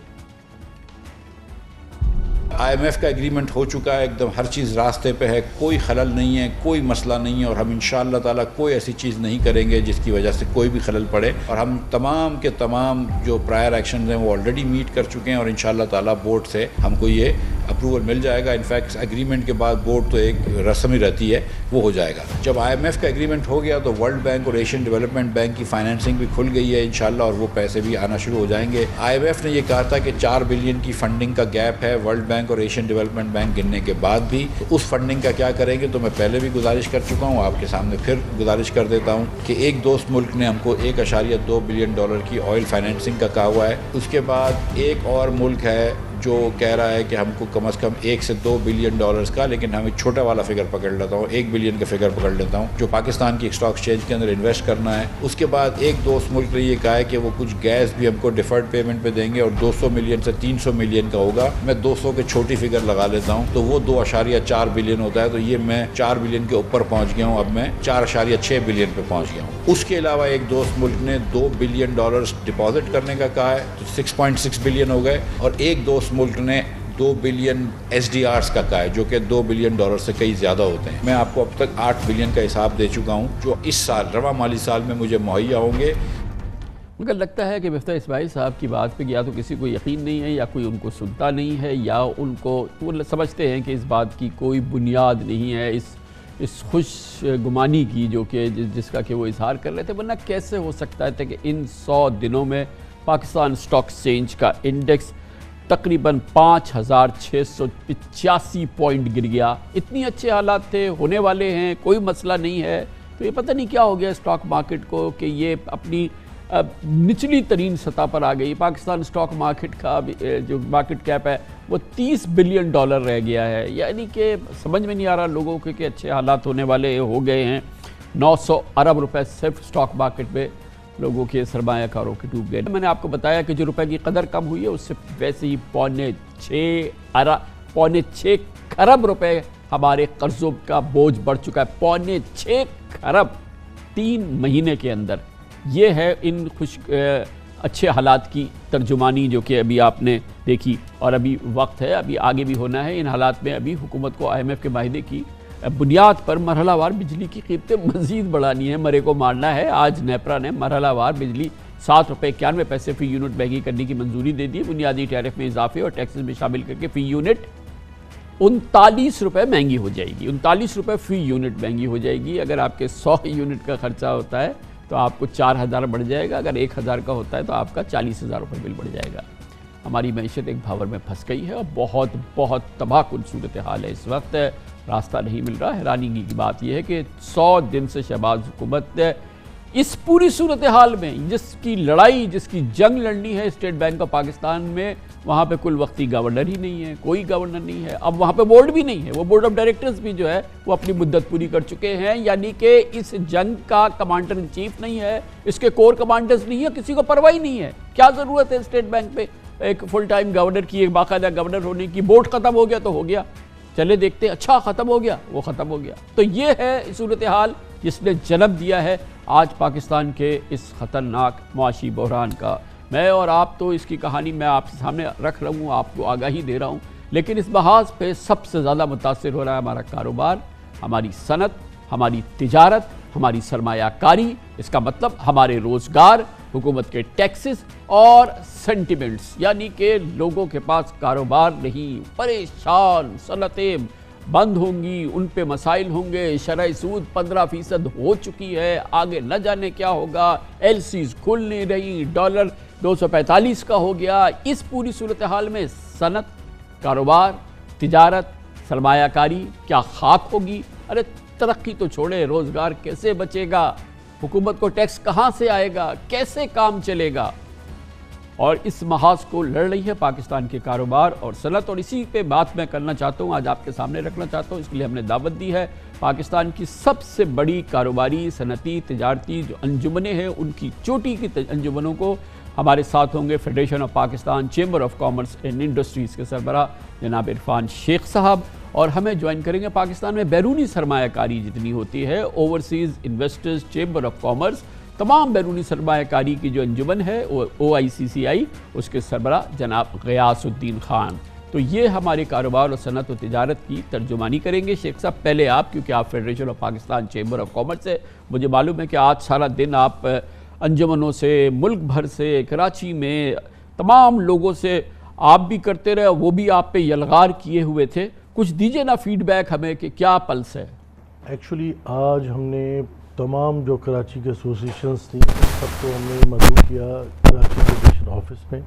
IMF کا ایگریمنٹ ہو چکا ہے, ایک دم ہر چیز راستے پہ ہے, کوئی خلل نہیں ہے, کوئی مسئلہ نہیں ہے, اور ہم انشاءاللہ تعالیٰ کوئی ایسی چیز نہیں کریں گے جس کی وجہ سے کوئی بھی خلل پڑے. اور ہم تمام کے تمام جو پرائر ایکشنز ہیں وہ آلریڈی میٹ کر چکے ہیں, اور انشاءاللہ تعالیٰ بورڈ سے ہم کو یہ اپروول مل جائے گا. انفیکٹ ایگریمنٹ کے بعد بورڈ تو ایک رسم ہی رہتی ہے, وہ ہو جائے گا. جب IMF کا ایگریمنٹ ہو گیا تو ورلڈ بینک اور ایشین ڈیولپمنٹ بینک کی فائنینسنگ بھی کھل گئی ہے انشاءاللہ, اور وہ پیسے بھی آنا شروع ہو جائیں گے. IMF نے یہ کہا تھا کہ 4 بلین کی فنڈنگ کا گیپ ہے ورلڈ بینک اور ایشین ڈیولپمنٹ بینک گرنے کے بعد بھی. اس فنڈنگ کا کیا کریں گے, تو میں پہلے بھی گزارش کر چکا ہوں, آپ کے سامنے پھر گزارش کر دیتا ہوں کہ ایک دوست ملک نے ہم کو 1.2 بلین ڈالر کی آئل فائنینسنگ کا کہا ہوا ہے. اس کے بعد ایک اور ملک ہے جو کہہ رہا ہے کہ ہم کو کم از کم 1 سے 2 بلین ڈالرز کا, لیکن ہمیں چھوٹا والا فگر پکڑ لیتا ہوں, 1 بلین کا فگر پکڑ لیتا ہوں, جو پاکستان کی اسٹاک ایکسچینج کے اندر انویسٹ کرنا ہے. اس کے بعد ایک دوست ملک نے یہ کہا ہے کہ وہ کچھ گیس بھی ہم کو ڈیفرڈ پیمنٹ پہ دیں گے, اور 200 ملین سے 300 ملین کا ہوگا. میں 200 کے چھوٹی فگر لگا لیتا ہوں, تو وہ 2.4 بلین ہوتا ہے. تو یہ میں 4 بلین کے اوپر پہنچ گیا ہوں, اب میں 4.6 بلین پہ پہنچ گیا ہوں. اس کے علاوہ ایک دوست ملک نے 2 بلین ڈالرز ڈپازٹ کرنے کا کہا ہے, تو 6.6 بلین ہو گئے. اور ایک دوست ملک نے 2 بلین SDRs کا کہا ہے, جو کہ 2 بلین ڈالر سے کئی زیادہ ہوتے ہیں. میں آپ کو اب تک 8 بلین کا حساب دے چکا ہوں, جو اس سال رواں مالی سال میں مجھے مہیا ہوں گے. مگر لگتا ہے کہ مفتاح اسماعیل صاحب کی بات پہ یا تو کسی کو یقین نہیں ہے, یا کوئی ان کو سنتا نہیں ہے, یا ان کو وہ سمجھتے ہیں کہ اس بات کی کوئی بنیاد نہیں ہے, اس خوش گمانی کی جو کہ جس کا کہ وہ اظہار کر رہے تھے. ورنہ کیسے ہو سکتا ہے کہ ان 100 دنوں میں پاکستان اسٹاک ایکسچینج کا انڈیکس تقریباً 5685 پوائنٹ گر گیا. اتنی اچھے حالات تھے, ہونے والے ہیں, کوئی مسئلہ نہیں ہے. تو یہ پتہ نہیں کیا ہو گیا اسٹاک مارکیٹ کو کہ یہ اپنی نچلی ترین سطح پر آ گئی. پاکستان اسٹاک مارکیٹ کا جو مارکیٹ کیپ ہے وہ 30 بلین ڈالر رہ گیا ہے. یعنی کہ سمجھ میں نہیں آ رہا لوگوں کے کہ اچھے حالات ہونے والے ہو گئے ہیں. 900 ارب روپے صرف اسٹاک مارکیٹ میں لوگوں کے سرمایہ کاروں کے ڈوب گئے. میں نے آپ کو بتایا کہ جو روپے کی قدر کم ہوئی ہے اس سے ویسے ہی 6.5 کھرب روپے ہمارے قرضوں کا بوجھ بڑھ چکا ہے. 6.5 کھرب 3 مہینے کے اندر. یہ ہے ان اچھے حالات کی ترجمانی جو کہ ابھی آپ نے دیکھی, اور ابھی وقت ہے, ابھی آگے بھی ہونا ہے. ان حالات میں ابھی حکومت کو IMF کے معاہدے کی بنیاد پر مرحلہ وار بجلی کی قیمتیں مزید بڑھانی ہے, مرے کو مارنا ہے. آج نیپرا نے مرحلہ وار بجلی 7 روپے 91 پیسے فی یونٹ مہنگی کرنے کی منظوری دے دی. بنیادی ٹیرف میں اضافے اور ٹیکسز میں شامل کر کے فی یونٹ 39 روپے مہنگی ہو جائے گی. 39 روپے فی یونٹ مہنگی ہو جائے گی. اگر آپ کے 100 یونٹ کا خرچہ ہوتا ہے تو آپ کو 4000 بڑھ جائے گا. اگر 1000 کا ہوتا ہے تو آپ کا 40,000 روپے بل بڑھ جائے گا. ہماری معیشت ایک بھاور میں پھنس گئی ہے, اور بہت بہت تباہ کن صورتحال ہے اس وقت. راستہ نہیں مل رہا. حیرانی کی بات یہ ہے کہ 100 دن سے شہباز حکومت اس پوری صورتحال میں جس کی لڑائی, جس کی جنگ لڑنی ہے اسٹیٹ بینک آف پاکستان میں, وہاں پہ کل وقتی گورنر ہی نہیں ہے, کوئی گورنر نہیں ہے. اب وہاں پہ بورڈ بھی نہیں ہے, وہ بورڈ آف ڈائریکٹرز بھی جو ہے وہ اپنی مدت پوری کر چکے ہیں. یعنی کہ اس جنگ کا کمانڈر ان چیف نہیں ہے, اس کے کور کمانڈرز نہیں ہے, کسی کو پرواہ نہیں ہے. کیا ضرورت ہے اسٹیٹ بینک پہ ایک فل ٹائم گورنر کی, ایک باقاعدہ گورنر ہونے کی؟ بورڈ ختم ہو گیا تو ہو گیا, چلے دیکھتے, اچھا ختم ہو گیا, وہ ختم ہو گیا. تو یہ ہے صورتحال جس نے جنم دیا ہے آج پاکستان کے اس خطرناک معاشی بحران کا. میں اور آپ تو اس کی کہانی میں آپ کے سامنے رکھ رہا ہوں, آپ کو آگاہی دے رہا ہوں, لیکن اس محاذ پہ سب سے زیادہ متاثر ہو رہا ہے ہمارا کاروبار، ہماری صنعت، ہماری تجارت، ہماری سرمایہ کاری، اس کا مطلب ہمارے روزگار، حکومت کے ٹیکسز اور سینٹیمنٹس، یعنی کہ لوگوں کے پاس کاروبار نہیں، پریشان، صنعتیں بند ہوں گی، ان پہ مسائل ہوں گے، شرح سود 15% ہو چکی ہے، آگے نہ جانے کیا ہوگا، ایل سیز کھل نہیں رہی، ڈالر 245 کا ہو گیا۔ اس پوری صورتحال میں صنعت، کاروبار، تجارت، سرمایہ کاری کیا خاک ہوگی؟ ارے ترقی تو چھوڑے، روزگار کیسے بچے گا؟ حکومت کو ٹیکس کہاں سے آئے گا؟ کیسے کام چلے گا؟ اور اس محاذ کو لڑ رہی ہے پاکستان کے کاروبار اور صنعت، اور اسی پہ بات میں کرنا چاہتا ہوں، آج آپ کے سامنے رکھنا چاہتا ہوں، اس کے لیے ہم نے دعوت دی ہے پاکستان کی سب سے بڑی کاروباری، صنعتی، تجارتی جو انجمنیں ہیں، ان کی چوٹی کی انجمنوں کو۔ ہمارے ساتھ ہوں گے federation of Pakistan chamber of commerce and industries کے سربراہ جناب عرفان شیخ صاحب، اور ہمیں جوائن کریں گے پاکستان میں بیرونی سرمایہ کاری جتنی ہوتی ہے، overseas investors chamber of commerce, تمام بیرونی سرمایہ کاری کی جو انجمن ہے OICCI، اس کے سربراہ جناب غیاث الدین خان۔ تو یہ ہمارے کاروبار اور صنعت و تجارت کی ترجمانی کریں گے۔ شیخ صاحب پہلے آپ، کیونکہ آپ federation of Pakistan chamber of commerce سے، مجھے معلوم ہے کہ آج سارا دن آپ انجمنوں سے، ملک بھر سے، کراچی میں تمام لوگوں سے آپ بھی کرتے رہے، وہ بھی آپ پہ یلغار کیے ہوئے تھے، کچھ دیجئے نا فیڈ بیک ہمیں کہ کیا پلس ہے؟ ایکچولی آج ہم نے تمام جو کراچی کے ایسوسیشنز تھیں سب کو ہم نے مدعو کیا کراچی فیڈریشن آفس میں،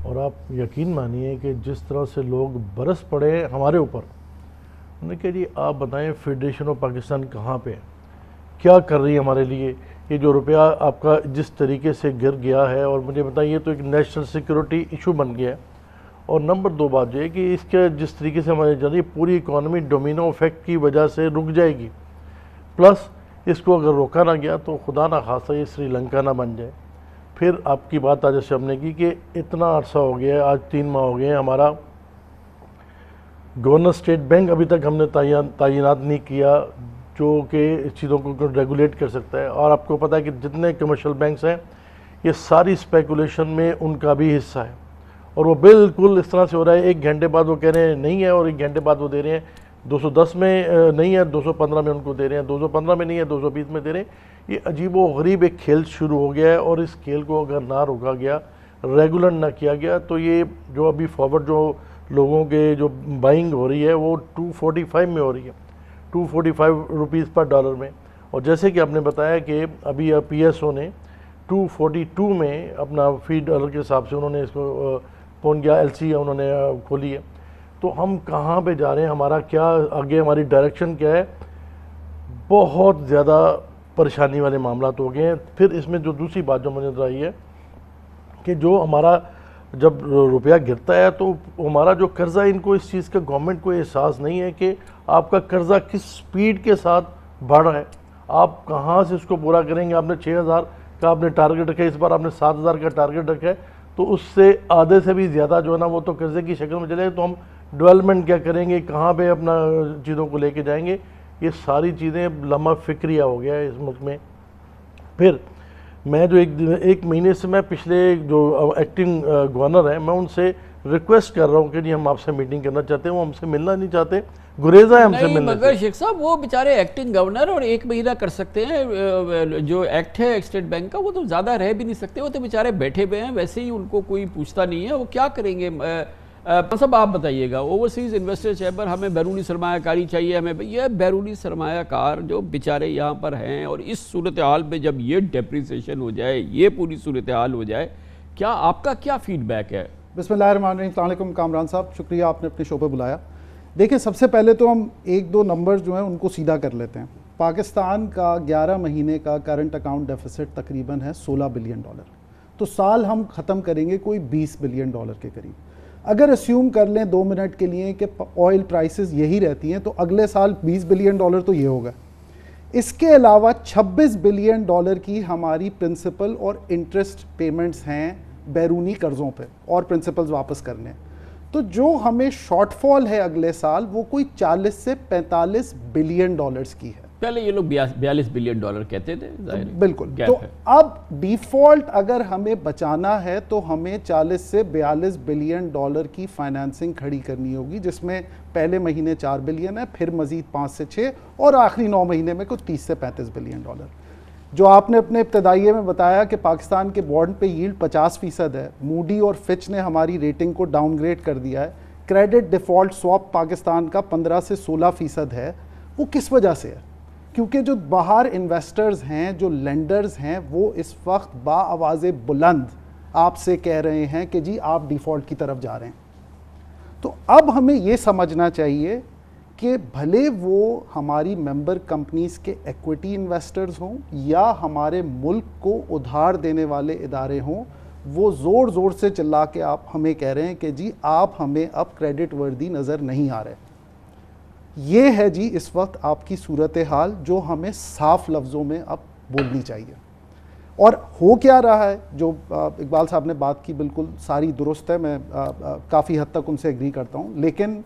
اور آپ یقین مانیے کہ جس طرح سے لوگ برس پڑے ہمارے اوپر، انہوں نے کہا جی آپ بتائیں فیڈریشن آف پاکستان کہاں پہ کیا کر رہی ہے ہمارے لیے، یہ جو روپیہ آپ کا جس طریقے سے گر گیا ہے، اور مجھے بتائیں یہ تو ایک نیشنل سیکیورٹی ایشو بن گیا ہے، اور نمبر 2 بات یہ ہے کہ اس کے جس طریقے سے ہمارے جا رہی ہے پوری اکانومی ڈومینو افیکٹ کی وجہ سے رک جائے گی، پلس اس کو اگر روکا نہ گیا تو خدا نہ خواستہ یہ سری لنکا نہ بن جائے۔ پھر آپ کی بات آج جیسے ہم نے کی کہ اتنا عرصہ ہو گیا ہے، آج 3 ماہ ہو گئے ہیں، ہمارا گورنر اسٹیٹ بینک ابھی تک ہم نے تعینات نہیں کیا جو کہ اس چیزوں کو ریگولیٹ کر سکتا ہے، اور آپ کو پتہ ہے کہ جتنے کمرشل بینکس ہیں یہ ساری اسپیکولیشن میں ان کا بھی حصہ ہے، اور وہ بالکل اس طرح سے ہو رہا ہے، 1 گھنٹے بعد وہ کہہ رہے ہیں نہیں ہے، اور 1 گھنٹے بعد وہ دے رہے ہیں 210 میں نہیں ہے، 215 میں ان کو دے رہے ہیں، 215 میں نہیں ہے 220 میں دے رہے ہیں۔ یہ عجیب و غریب ایک کھیل شروع ہو گیا ہے، اور اس کھیل کو اگر نہ روکا گیا، ریگولر نہ کیا گیا، تو یہ جو ابھی فارورڈ جو لوگوں کے جو بائنگ ہو رہی ہے وہ 245 میں ہو رہی ہے، 245 روپیز پر ڈالر میں، اور جیسے کہ آپ نے بتایا کہ ابھی PSO نے 242 میں اپنا فی ڈالر کے حساب سے انہوں نے اس کو پون کیا، LC انہوں نے کھولی ہے۔ تو ہم کہاں پہ جا رہے ہیں، ہمارا کیا آگے ہماری ڈائریکشن کیا ہے؟ بہت زیادہ پریشانی والے معاملات ہو گئے ہیں۔ پھر اس میں جو دوسری بات جو مجھے نظر آئی ہے کہ جو ہمارا جب روپیہ گرتا ہے تو ہمارا جو قرضہ، ان کو اس چیز کا گورنمنٹ کو احساس نہیں ہے کہ آپ کا قرضہ کس سپیڈ کے ساتھ بڑھ رہا ہے، آپ کہاں سے اس کو پورا کریں گے۔ آپ نے 6000 کا آپ نے ٹارگٹ رکھا ہے، اس بار آپ نے 7000 کا ٹارگٹ رکھا ہے، تو اس سے آدھے سے بھی زیادہ جو ہے نا وہ تو قرضے کی شکل میں چلے گا۔ تو ہم ڈیولپمنٹ کیا کریں گے، کہاں پہ اپنا چیزوں کو لے کے جائیں گے، یہ ساری چیزیں لمحہ فکریہ ہو گیا ہے اس ملک میں۔ پھر میں جو ایک مہینے سے میں پچھلے جو ایکٹنگ گورنر ہیں میں ان سے ریکویسٹ کر رہا ہوں کہ جی ہم آپ سے میٹنگ کرنا چاہتے ہیں، وہ ہم سے ملنا نہیں چاہتے، گریزہ ہے ہم سے ملنے سے۔ مگر شیخ صاحب وہ بیچارے ایکٹنگ گورنر اور 1 مہینہ کر سکتے ہیں، جو ایکٹ ہے اسٹیٹ بینک کا وہ تو زیادہ رہ بھی نہیں سکتے، وہ تو بیچارے بیٹھے ہوئے ہیں، ویسے ہی ان کو کوئی پوچھتا نہیں ہے، وہ کیا کریں گے؟ سب آپ بتائیے گا، اوورسیز انویسٹر چیمبر، ہمیں بیرونی سرمایہ کاری چاہیے، ہمیں یہ بیرونی سرمایہ کار جو بیچارے یہاں پر ہیں، اور اس صورتحال میں جب یہ ڈیپریسیشن ہو جائے، یہ پوری صورتحال ہو جائے، کیا آپ کا کیا فیڈ بیک ہے؟ بسم اللہ الرحمن الرحیم۔ السلام علیکم کامران صاحب، شکریہ آپ نے اپنے شو پہ بلایا۔ دیکھیں سب سے پہلے تو ہم 1-2 نمبر جو ہیں ان کو سیدھا کر لیتے ہیں۔ پاکستان کا 11 مہینے کا کرنٹ اکاؤنٹ ڈیفیسٹ تقریباً ہے $16 بلین، تو سال ہم ختم کریں گے کوئی $20 بلین کے قریب۔ اگر اسیوم کر لیں 2 منٹ کے لیے کہ آئل پرائسز یہی رہتی ہیں تو اگلے سال $20 بلین تو یہ ہوگا۔ اس کے علاوہ $26 بلین کی ہماری پرنسپل اور انٹرسٹ پیمنٹس ہیں بیرونی قرضوں پہ، اور پرنسپلز واپس کرنے، تو جو ہمیں شارٹ فال ہے اگلے سال وہ کوئی $40 سے $45 بلین کی ہے۔ پہلے یہ لوگ 42 بلین ڈالر کہتے تھے، بالکل. تو اب ڈیفالٹ اگر ہمیں بچانا ہے تو ہمیں 40 سے 42 بلین ڈالر کی فائنانسنگ کھڑی کرنی ہوگی، جس میں پہلے مہینے 4 بلین ہے، پھر مزید 5 سے 6 اور آخری 9 مہینے میں کچھ 30 سے 35 بلین ڈالر. جو آپ نے اپنے ابتدائیے میں بتایا کہ پاکستان کے بانڈ پہ ییلڈ 50% ہے، موڈی اور فچ نے ہماری ریٹنگ کو ڈاؤن گریڈ کر دیا ہے، کریڈٹ ڈیفالٹ سواپ پاکستان کا 15 سے 16% ہے. وہ کس وجہ سے ہے؟ کیونکہ جو باہر انویسٹرز ہیں، جو لینڈرز ہیں، وہ اس وقت با آواز بلند آپ سے کہہ رہے ہیں کہ جی آپ ڈیفالٹ کی طرف جا رہے ہیں. تو اب ہمیں یہ سمجھنا چاہیے کہ بھلے وہ ہماری ممبر کمپنیز کے ایکویٹی انویسٹرز ہوں یا ہمارے ملک کو ادھار دینے والے ادارے ہوں، وہ زور زور سے چلا کے آپ ہمیں کہہ رہے ہیں کہ جی آپ ہمیں اب کریڈٹ وردی نظر نہیں آ رہے. یہ ہے جی اس وقت آپ کی صورتحال جو ہمیں صاف لفظوں میں اب بولنی چاہیے. اور ہو کیا رہا ہے، جو اقبال صاحب نے بات کی بالکل ساری درست ہے، میں کافی حد تک ان سے ایگری کرتا ہوں، لیکن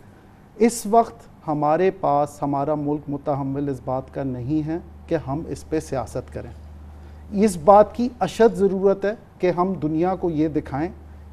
اس وقت ہمارے پاس ہمارا ملک متحمل اس بات کا نہیں ہے کہ ہم اس پہ سیاست کریں. اس بات کی اشد ضرورت ہے کہ ہم دنیا کو یہ دکھائیں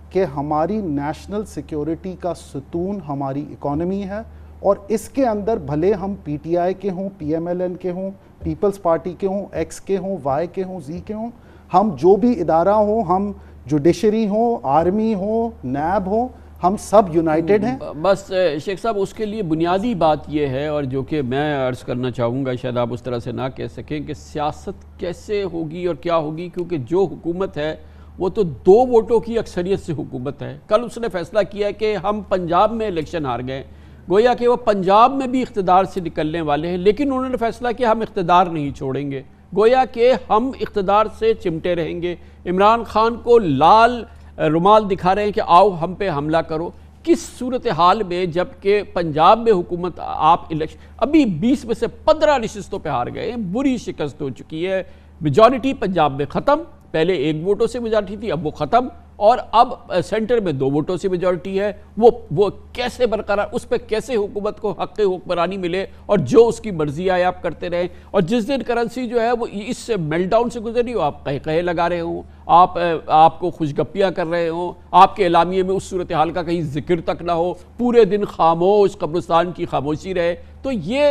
کہ ہماری نیشنل سیکیورٹی کا ستون ہماری اکانومی ہے، اور اس کے اندر بھلے ہم پی ٹی آئی کے ہوں، پی ایم ایل این کے ہوں، پیپلز پارٹی کے ہوں، ایکس کے ہوں، وائی کے ہوں، زی کے ہوں، ہم جو بھی ادارہ ہوں، ہم جوڈیشری ہوں، آرمی ہوں، نیب ہوں، ہم سب یونائٹڈ ہیں. بس شیخ صاحب اس کے لیے بنیادی بات یہ ہے، اور جو کہ میں عرض کرنا چاہوں گا، شاید آپ اس طرح سے نہ کہہ سکیں، کہ سیاست کیسے ہوگی اور کیا ہوگی، کیونکہ جو حکومت ہے وہ تو 2 ووٹوں کی اکثریت سے حکومت ہے. کل اس نے فیصلہ کیا کہ ہم پنجاب میں الیکشن ہار گئے، گویا کہ وہ پنجاب میں بھی اقتدار سے نکلنے والے ہیں، لیکن انہوں نے فیصلہ کیا ہم اقتدار نہیں چھوڑیں گے، گویا کہ ہم اقتدار سے چمٹے رہیں گے. عمران خان کو لال رومال دکھا رہے ہیں کہ آؤ ہم پہ حملہ کرو. کس صورتحال میں، جب کہ پنجاب میں حکومت آپ الیکشن ابھی 20 میں سے 15 نشستوں پہ ہار گئے ہیں، بری شکست ہو چکی ہے، میجورٹی پنجاب میں ختم، پہلے 1 ووٹوں سے میجورٹی تھی، اب وہ ختم، اور اب سینٹر میں 2 ووٹوں سے میجورٹی ہے. وہ کیسے برقرار، اس پہ کیسے حکومت کو حق حکمرانی ملے اور جو اس کی مرضی آئے آپ کرتے رہیں. اور جس دن کرنسی جو ہے وہ اس میلٹ ڈاؤن سے گزری ہو، آپ کہے لگا رہے ہوں، آپ کو خوشگپیاں کر رہے ہوں، آپ کے اعلامیے میں اس صورتحال کا کہیں ذکر تک نہ ہو، پورے دن خاموش، قبرستان کی خاموشی رہے. تو یہ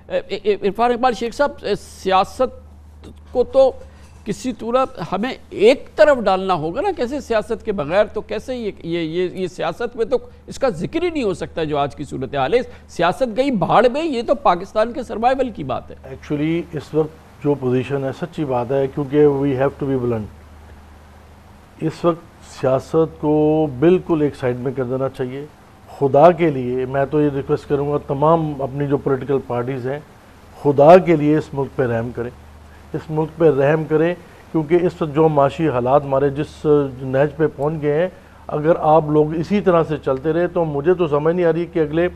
عرفان اقبال شیخ صاحب، سیاست کو تو کسی طرح ہمیں ایک طرف ڈالنا ہوگا نا. کیسے سیاست کے بغیر تو کیسے یہ سیاست میں تو اس کا ذکر ہی نہیں ہو سکتا جو آج کی صورتحال ہے. سیاست گئی بھاڑ میں، یہ تو پاکستان کے سروائیول کی بات ہے. ایکچولی اس وقت جو پوزیشن ہے سچی بات ہے، کیونکہ we have to be blunt. اس وقت سیاست کو بالکل ایک سائڈ میں کر دینا چاہیے. خدا کے لیے میں تو یہ ریکویسٹ کروں گا تمام اپنی جو پولیٹیکل پارٹیز ہیں، خدا کے لیے اس ملک پہ رحم کریں، اس ملک پہ رحم کریں، کیونکہ اس وقت جو معاشی حالات ہمارے جس نہج پہ پہنچ گئے ہیں، اگر آپ لوگ اسی طرح سے چلتے رہے تو مجھے تو سمجھ نہیں آ رہی کہ اگلے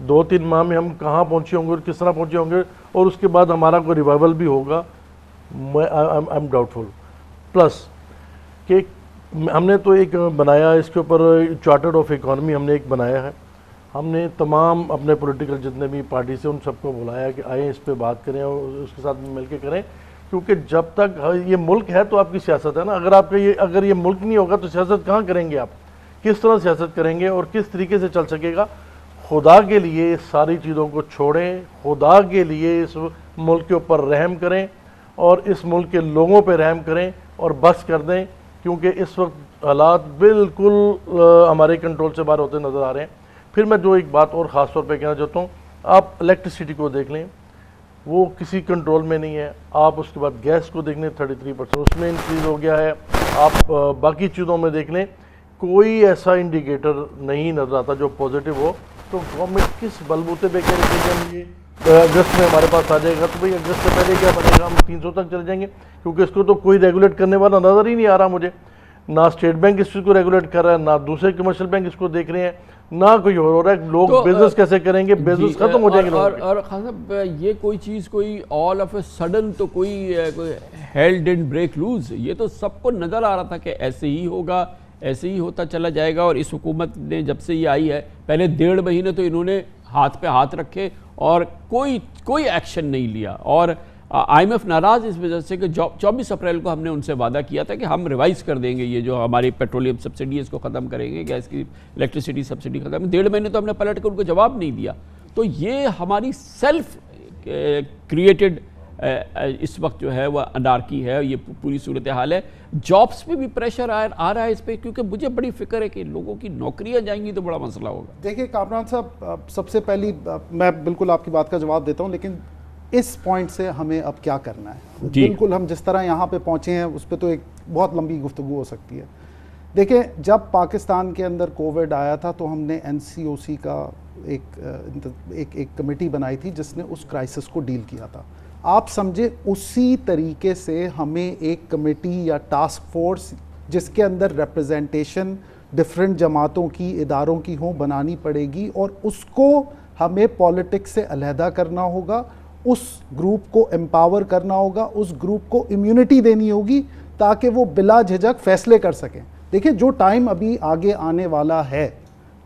2-3 ماہ میں ہم کہاں پہنچے ہوں گے اور کس طرح پہنچے ہوں گے، اور اس کے بعد ہمارا کوئی ریوائول بھی ہوگا. آئی ایم ڈاؤٹ فل. پلس کہ ہم نے تو ایک بنایا، اس کے اوپر چارٹر آف اکانومی ہم نے ایک بنایا ہے. ہم نے تمام اپنے پولیٹیکل جتنے بھی پارٹیز ہیں ان سب کو بلایا کہ آئیں اس پہ بات کریں اور اس کے ساتھ مل کے کریں، کیونکہ جب تک یہ ملک ہے تو آپ کی سیاست ہے نا. اگر یہ ملک نہیں ہوگا تو سیاست کہاں کریں گے آپ؟ کس طرح سیاست کریں گے اور کس طریقے سے چل سکے گا؟ خدا کے لیے اس ساری چیزوں کو چھوڑیں، خدا کے لیے اس ملک کے اوپر رحم کریں اور اس ملک کے لوگوں پہ رحم کریں اور بس کر دیں، کیونکہ اس وقت حالات بالکل ہمارے کنٹرول سے باہر ہوتے نظر آ رہے ہیں. پھر میں جو ایک بات اور خاص طور پہ کہنا چاہتا ہوں، آپ الیکٹریسٹی کو دیکھ لیں، وہ کسی کنٹرول میں نہیں ہے. آپ اس کے بعد گیس کو دیکھ لیں 33%، اس میں انکریز ہو گیا ہے. آپ باقی چیزوں میں دیکھ لیں، کوئی ایسا انڈیکیٹر نہیں نظر آتا جو پازیٹیو ہو. تو گورنمنٹ کس بلبوتے پہ کہہ رہی ہے کہ یہ اگست میں ہمارے پاس آ جائے گا، تو بھائی اگست سے پہلے کیا بنے گا؟ ہم 300 تک چلے جائیں گے، کیونکہ اس کو تو کوئی ریگولیٹ کرنے والا نظر ہی نہیں آ رہا مجھے. نہ اسٹیٹ بینک اس چیز کو ریگولیٹ کر رہا ہے، نہ دوسرے کمرشل بینک اس کو دیکھ رہے ہیں، نہ کوئی ہو رہا ہے. لوگ بزنس کیسے کریں گے؟ بزنس ختم ہو جائیں گے. اور خان صاحب، یہ کوئی چیز کوئی آل آف اے سڈن تو کوئی ہیل ڈنٹ بریک لوز، یہ تو سب کو نظر آ رہا تھا کہ ایسے ہی ہوگا، ایسے ہی ہوتا چلا جائے گا. اور اس حکومت نے جب سے یہ آئی ہے، پہلے 1.5 مہینے تو انہوں نے ہاتھ پہ ہاتھ رکھے اور کوئی ایکشن نہیں لیا. اور آئی ایم ایف ناراض اس وجہ سے کہ 24 اپریل کو ہم نے ان سے وعدہ کیا تھا کہ ہم ریوائز کر دیں گے یہ جو ہماری پیٹرولیم سبسڈی اس کو ختم کریں گے, گیس کی الیکٹریسٹی سبسڈی ختم. 1.5 مہینے تو ہم نے پلٹ کے ان کو جواب نہیں دیا. تو یہ ہماری سیلف کریٹڈ اس وقت جو ہے وہ انارکی ہے, یہ پوری صورتحال ہے. جابس پہ بھی پریشر آ رہا ہے اس پہ, کیونکہ مجھے بڑی فکر ہے کہ لوگوں کی نوکریاں جائیں گی تو بڑا مسئلہ ہوگا. دیکھیں کامران صاحب, سب سے پہلی میں بالکل آپ کی بات کا جواب دیتا ہوں, لیکن اس پوائنٹ سے ہمیں اب کیا کرنا ہے. بالکل ہم جس طرح یہاں پہ پہنچے ہیں اس پہ تو ایک بہت لمبی گفتگو ہو سکتی ہے. دیکھیں جب پاکستان کے اندر کووڈ آیا تھا تو ہم نے NCOC کا ایک کمیٹی بنائی تھی جس نے اس کرائسس کو ڈیل کیا تھا. آپ سمجھے اسی طریقے سے ہمیں ایک کمیٹی یا ٹاسک فورس جس کے اندر ریپرزنٹیشن ڈفرینٹ جماعتوں کی, اداروں کی ہوں, بنانی پڑے گی, اور اس کو ہمیں پالیٹکس سے علیحدہ کرنا ہوگا, اس گروپ کو امپاور کرنا ہوگا, اس گروپ کو امیونٹی دینی ہوگی تاکہ وہ بلا جھجک فیصلے کر سکیں. دیکھیں جو ٹائم ابھی آگے آنے والا ہے,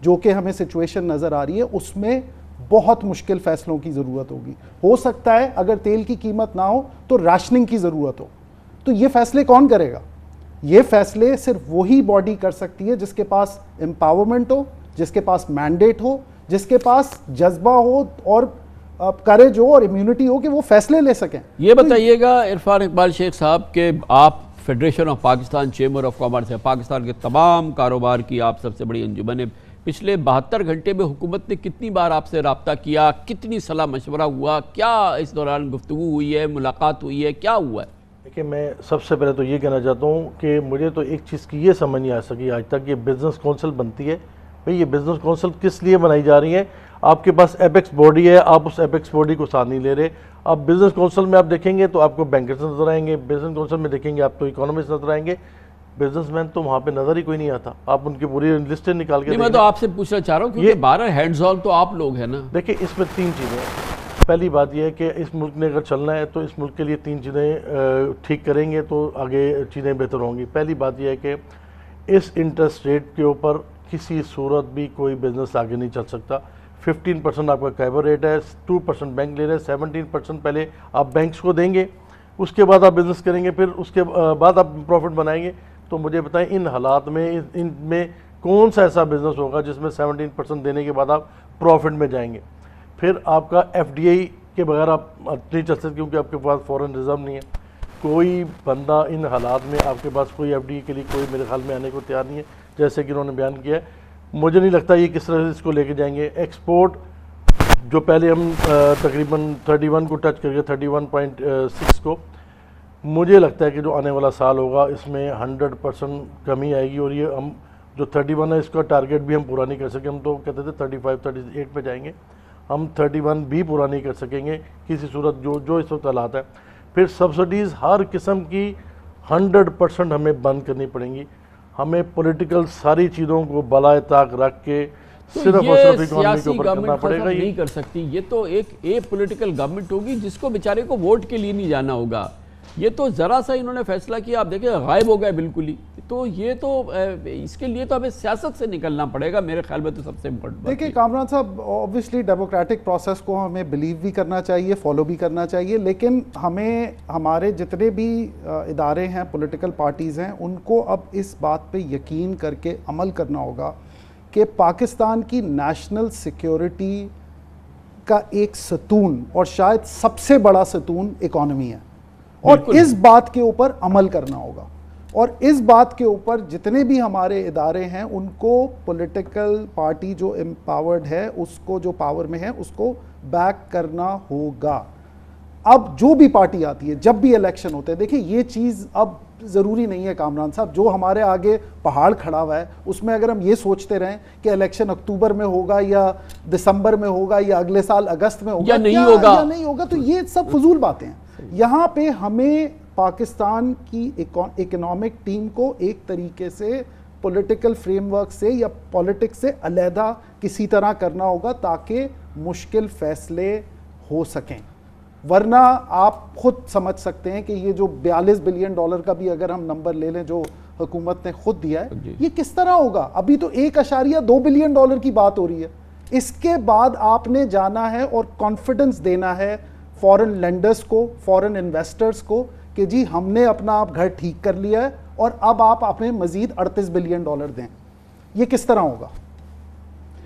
جو کہ ہمیں سچویشن نظر آ رہی ہے, اس میں بہت مشکل فیصلوں کی ضرورت ہوگی. ہو سکتا ہے اگر تیل کی قیمت نہ ہو تو راشننگ کی ضرورت ہو. تو یہ فیصلے کون کرے گا؟ یہ فیصلے صرف وہی باڈی کر سکتی ہے جس کے پاس امپاورمنٹ ہو, جس کے پاس مینڈیٹ ہو, جس کے پاس جذبہ ہو اور کریج ہو اور امیونٹی ہو کہ وہ فیصلے لے سکیں. یہ بتائیے گا عرفان اقبال شیخ صاحب کہ آپ federation of Pakistan chamber of commerce ہے, پاکستان کے تمام کاروبار کی آپ سب سے بڑی انجمن ہے. پچھلے 72 گھنٹے میں حکومت نے کتنی بار آپ سے رابطہ کیا, کتنی صلاح مشورہ ہوا, کیا اس دوران گفتگو ہوئی ہے, ملاقات ہوئی ہے, کیا ہوا ہے؟ دیکھیں میں سب سے پہلے تو یہ کہنا چاہتا ہوں کہ مجھے تو ایک چیز کی یہ سمجھ نہیں آ سکی آج تک, یہ بزنس کونسل بنتی ہے. بھئی یہ بزنس کونسل کس لیے بنائی جا رہی ہے؟ آپ کے پاس ایپیکس باڈی ہے, آپ اس ایپیکس باڈی کو ساتھ نہیں لے رہے. اب بزنس کونسل میں آپ دیکھیں گے تو آپ کو بینکرز نظر آئیں گے, بزنس کونسل میں دیکھیں گے آپ کو اکانومسٹ نظر آئیں گے, بزنس مین تو وہاں پہ نظر ہی کوئی نہیں آتا. آپ ان کی پوری لسٹیں نکال کے میں تو آپ سے پوچھنا چاہ رہا ہوں کیونکہ 12 ہینڈز آن تو آپ لوگ ہیں نا. دیکھیں اس میں 3 چیزیں ہیں. پہلی بات یہ ہے کہ اس ملک نے اگر چلنا ہے تو اس ملک کے لیے 3 چیزیں ٹھیک کریں گے تو آگے چیزیں بہتر ہوں گی. پہلی بات یہ ہے کہ اس انٹرسٹ ریٹ کے اوپر کسی صورت بھی کوئی بزنس آگے نہیں چل سکتا. 15% آپ کا کیبر ریٹ ہے, 2% بینک لے رہے ہیں, 17% پہلے آپ بینکس کو دیں گے, اس کے بعد آپ بزنس کریں گے, پھر اس کے بعد آپ پروفٹ بنائیں گے. تو مجھے بتائیں ان حالات میں ان میں کون سا ایسا بزنس ہوگا جس میں 17% دینے کے بعد آپ پروفٹ میں جائیں گے؟ پھر آپ کا FDI کے بغیر آپ نہیں چل سکتے کیونکہ آپ کے پاس فورن ریزرو نہیں ہے. کوئی بندہ ان حالات میں آپ کے پاس کوئی FDI کے لیے کوئی میرے خیال میں آنے کو تیار نہیں ہے, جیسے کہ انہوں نے بیان کیا ہے. مجھے نہیں لگتا یہ کس طرح سے اس کو لے کے جائیں گے. ایکسپورٹ جو پہلے ہم تقریباً 31 کو ٹچ کر گئے, 31.6 کو, مجھے لگتا ہے کہ جو آنے والا سال ہوگا اس میں 100% کمی آئے گی. اور یہ ہم جو 31 ہے اس کا ٹارگیٹ بھی ہم پورا نہیں کر سکے. ہم تو کہتے تھے 35-38 پہ جائیں گے, ہم 31 بھی پورا نہیں کر سکیں گے کسی صورت جو اس وقت حالات ہے. پھر سبسڈیز ہر قسم کی 100% ہمیں بند کرنی پڑیں گی. ہمیں پولیٹیکل ساری چیزوں کو بالائے طاق رکھ کے صرف اور صرف اکانومی کے اوپر کرنا پڑے گا. یہ نہیں کر سکتی, یہ تو ایک پولیٹیکل گورنمنٹ ہوگی جس کو بیچارے کو ووٹ کے لیے نہیں جانا ہوگا. یہ تو ذرا سا انہوں نے فیصلہ کیا, آپ دیکھیں غائب ہو گئے بالکل ہی. تو یہ تو اس کے لیے تو ہمیں سیاست سے نکلنا پڑے گا میرے خیال میں. تو سب سے امپورٹنٹ بات دیکھیں کامران صاحب, اوبویسلی ڈیموکریٹک پروسیس کو ہمیں بلیو بھی کرنا چاہیے, فالو بھی کرنا چاہیے, لیکن ہمیں ہمارے جتنے بھی ادارے ہیں, پولیٹیکل پارٹیز ہیں, ان کو اب اس بات پہ یقین کر کے عمل کرنا ہوگا کہ پاکستان کی نیشنل سیکیورٹی کا ایک ستون اور شاید سب سے بڑا ستون اکانومی ہے, اور اس بات کے اوپر عمل کرنا ہوگا. اور اس بات کے اوپر جتنے بھی ہمارے ادارے ہیں ان کو پولیٹیکل پارٹی جو امپاورڈ ہے, اس کو جو پاور میں ہے, اس کو بیک کرنا ہوگا. اب جو بھی پارٹی آتی ہے, جب بھی الیکشن ہوتے ہیں, دیکھیں یہ چیز اب ضروری نہیں ہے کامران صاحب, جو ہمارے آگے پہاڑ کھڑا ہوا ہے اس میں اگر ہم یہ سوچتے رہیں کہ الیکشن اکتوبر میں ہوگا یا دسمبر میں ہوگا یا اگلے سال اگست میں ہوگا یا نہیں ہوگا, تو یہ سب فضول باتیں ہیں. یہاں پہ ہمیں پاکستان کی اکنامک ٹیم کو ایک طریقے سے پولیٹیکل فریم ورک سے یا پولیٹکس سے علیحدہ کسی طرح کرنا ہوگا تاکہ مشکل فیصلے ہو سکیں. ورنہ آپ خود سمجھ سکتے ہیں کہ یہ جو $42 بلین کا بھی اگر ہم نمبر لے لیں جو حکومت نے خود دیا ہے, یہ کس طرح ہوگا؟ ابھی تو $1.2 بلین کی بات ہو رہی ہے. اس کے بعد آپ نے جانا ہے اور کانفیڈنس دینا ہے فورن لینڈرز کو, فورن انویسٹرز کو کہ جی ہم نے اپنا آپ گھر ٹھیک کر لیا ہے اور اب آپ اپنے مزید 38 بلین ڈالر دیں. یہ کس طرح ہوگا؟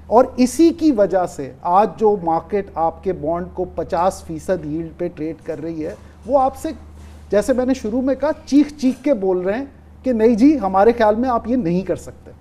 اور اسی کی وجہ سے آج جو مارکیٹ آپ کے بانڈ کو 50% ییلڈ پہ ٹریڈ کر رہی ہے, وہ آپ سے جیسے میں نے شروع میں کہا چیخ چیخ کے بول رہے ہیں کہ نہیں جی ہمارے خیال میں آپ یہ نہیں کر سکتے.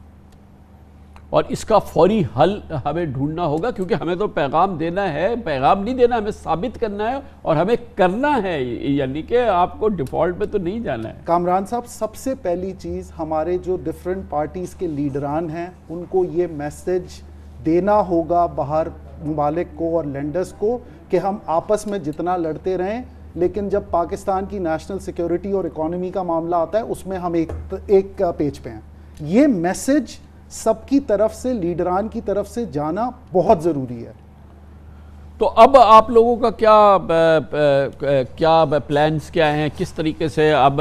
اور اس کا فوری حل ہمیں ڈھونڈنا ہوگا, کیونکہ ہمیں تو پیغام دینا ہے, پیغام نہیں دینا, ہمیں ثابت کرنا ہے اور ہمیں کرنا ہے, یعنی کہ آپ کو ڈیفالٹ پہ تو نہیں جانا ہے. کامران صاحب, سب سے پہلی چیز ہمارے جو ڈیفرنٹ پارٹیز کے لیڈران ہیں ان کو یہ میسج دینا ہوگا باہر ممالک کو اور لینڈرز کو کہ ہم آپس میں جتنا لڑتے رہیں, لیکن جب پاکستان کی نیشنل سیکیورٹی اور اکانومی کا معاملہ آتا ہے اس میں ہم ایک پیج پہ ہیں. یہ میسج سب کی طرف سے, لیڈران کی طرف سے جانا بہت ضروری ہے. تو اب آپ لوگوں کا کیا پلانز کیا ہیں, کس طریقے سے اب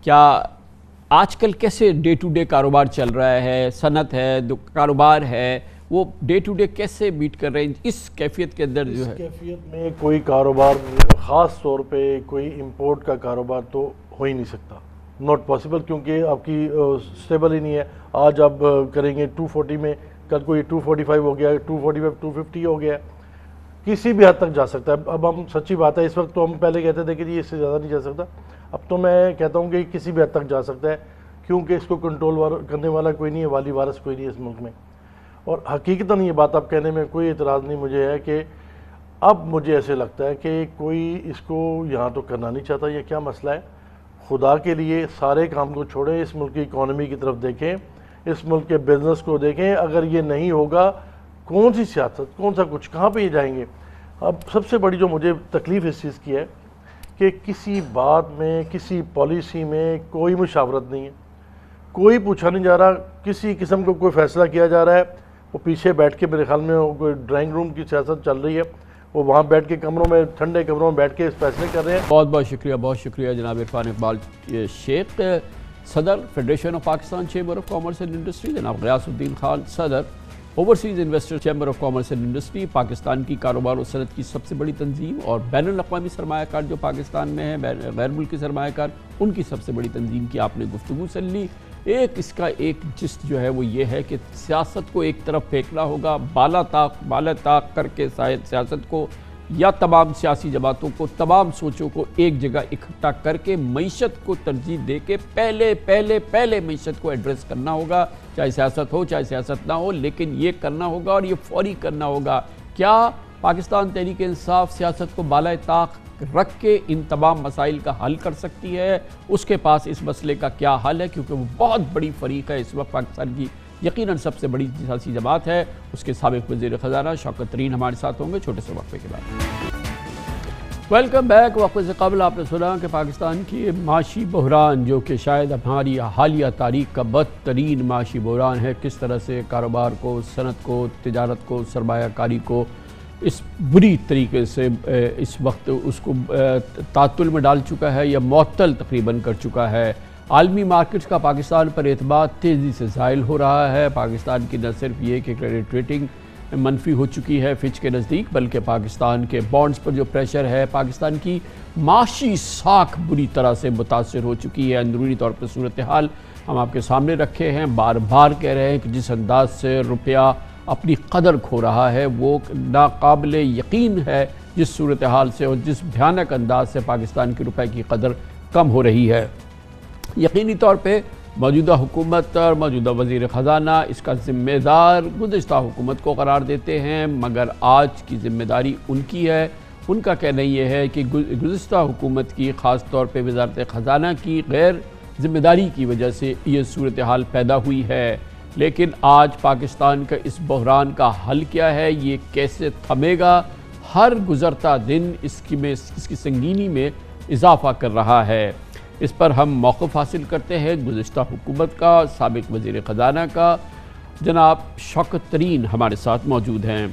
کیا آج کل کیسے ڈے ٹو ڈے کاروبار چل رہا ہے, صنعت ہے, کاروبار ہے, وہ ڈے ٹو ڈے کیسے بیٹ کر رہے ہیں اس کیفیت کے اندر؟ جو ہے اس کیفیت میں کوئی کاروبار, خاص طور پہ کوئی امپورٹ کا کاروبار تو ہو ہی نہیں سکتا, ناٹ پاسبل, کیونکہ آپ کی سٹیبل ہی نہیں ہے. آج آپ کریں گے 240 میں, کل کوئی 245 ہو گیا, 245 250 ہو گیا, کسی بھی حد تک جا سکتا ہے. اب ہم سچی بات ہے, اس وقت تو ہم پہلے کہتے تھے کہ جی اس سے زیادہ نہیں جا سکتا, اب تو میں کہتا ہوں کہ کسی بھی حد تک جا سکتا ہے, کیونکہ اس کو کنٹرول کرنے والا کوئی نہیں ہے, والی وارث کوئی نہیں ہے اس ملک میں. اور حقیقتاً یہ بات آپ کہنے میں کوئی اعتراض نہیں مجھے ہے کہ اب مجھے ایسے لگتا ہے کہ کوئی اس کو یہاں تو کرنا نہیں چاہتا. یہ کیا مسئلہ ہے؟ خدا کے لیے سارے کام کو چھوڑیں, اس ملک کی اکانومی کی طرف دیکھیں, اس ملک کے بزنس کو دیکھیں. اگر یہ نہیں ہوگا, کون سی سیاست, کون سا کچھ, کہاں پہ یہ جائیں گے؟ اب سب سے بڑی جو مجھے تکلیف اس چیز کی ہے کہ کسی بات میں, کسی پالیسی میں کوئی مشاورت نہیں ہے, کوئی پوچھا نہیں جا رہا, کسی قسم کو کوئی فیصلہ کیا جا رہا ہے. وہ پیچھے بیٹھ کے میرے خیال میں کوئی ڈرائنگ روم کی سیاست چل رہی ہے, وہ وہاں بیٹھ کے کمروں میں, ٹھنڈے کمروں میں بیٹھ کے اس فیصلے کر رہے ہیں. بہت بہت شکریہ, بہت شکریہ جناب عرفان اقبال شیخ, صدر federation of Pakistan chamber of commerce and industry, جناب غیاث الدین خان, صدر overseas investor chamber of commerce and industry, Pakistan کی کاروبار و صنعت کی سب سے بڑی تنظیم اور بین الاقوامی سرمایہ کار جو پاکستان میں ہیں, غیر ملکی سرمایہ کار, ان کی سب سے بڑی تنظیم کی آپ نے گفتگو سن لی. اس کا ایک جست جو ہے وہ یہ ہے کہ سیاست کو ایک طرف پھینکنا ہوگا, بالا طاق کر کے سیاست کو, یا تمام سیاسی جماعتوں کو, تمام سوچوں کو ایک جگہ اکٹھا کر کے معیشت کو ترجیح دے کے پہلے معیشت کو ایڈریس کرنا ہوگا, چاہے سیاست ہو چاہے سیاست نہ ہو, لیکن یہ کرنا ہوگا اور یہ فوری کرنا ہوگا. کیا پاکستان تحریک انصاف سیاست کو بالائے طاق رکھ کے ان تمام مسائل کا حل کر سکتی ہے؟ اس کے پاس اس مسئلے کا کیا حل ہے؟ کیونکہ وہ بہت بڑی فریق ہے اس وقت پاکستان کی, یقیناً سب سے بڑی سیاسی جماعت ہے. اس کے سابق وزیر خزانہ شوکت ترین ہمارے ساتھ ہوں گے چھوٹے سے وقفے کے بعد. Welcome back. وقفے سے قبل آپ نے سنا کہ پاکستان کی معاشی بحران, جو کہ شاید ہماری حالیہ تاریخ کا بدترین معاشی بحران ہے, کس طرح سے کاروبار کو, صنعت کو, تجارت کو, سرمایہ کاری کو اس بری طریقے سے اس وقت اس کو تعطل میں ڈال چکا ہے یا معطل تقریباً کر چکا ہے. عالمی مارکیٹس کا پاکستان پر اعتماد تیزی سے زائل ہو رہا ہے. پاکستان کی نہ صرف یہ کہ کریڈٹ ریٹنگ منفی ہو چکی ہے فچ کے نزدیک, بلکہ پاکستان کے بانڈز پر جو پریشر ہے, پاکستان کی معاشی ساکھ بری طرح سے متاثر ہو چکی ہے. اندرونی طور پر صورتحال ہم آپ کے سامنے رکھے ہیں, بار بار کہہ رہے ہیں کہ جس انداز سے روپیہ اپنی قدر کھو رہا ہے وہ ناقابل یقین ہے, جس صورتحال سے اور جس بھیانک انداز سے پاکستان کے روپے کی قدر کم ہو رہی ہے. یقینی طور پہ موجودہ حکومت اور موجودہ وزیر خزانہ اس کا ذمہ دار گزشتہ حکومت کو قرار دیتے ہیں, مگر آج کی ذمہ داری ان کی ہے. ان کا کہنا یہ ہے کہ گزشتہ حکومت کی, خاص طور پہ وزارت خزانہ کی غیر ذمہ داری کی وجہ سے یہ صورتحال پیدا ہوئی ہے. لیکن آج پاکستان کا اس بحران کا حل کیا ہے, یہ کیسے تھمے گا؟ ہر گزرتا دن اس کی سنگینی میں اضافہ کر رہا ہے. اس پر ہم موقف حاصل کرتے ہیں گزشتہ حکومت کا, سابق وزیر خزانہ کا, جناب شوکت ترین ہمارے ساتھ موجود ہیں.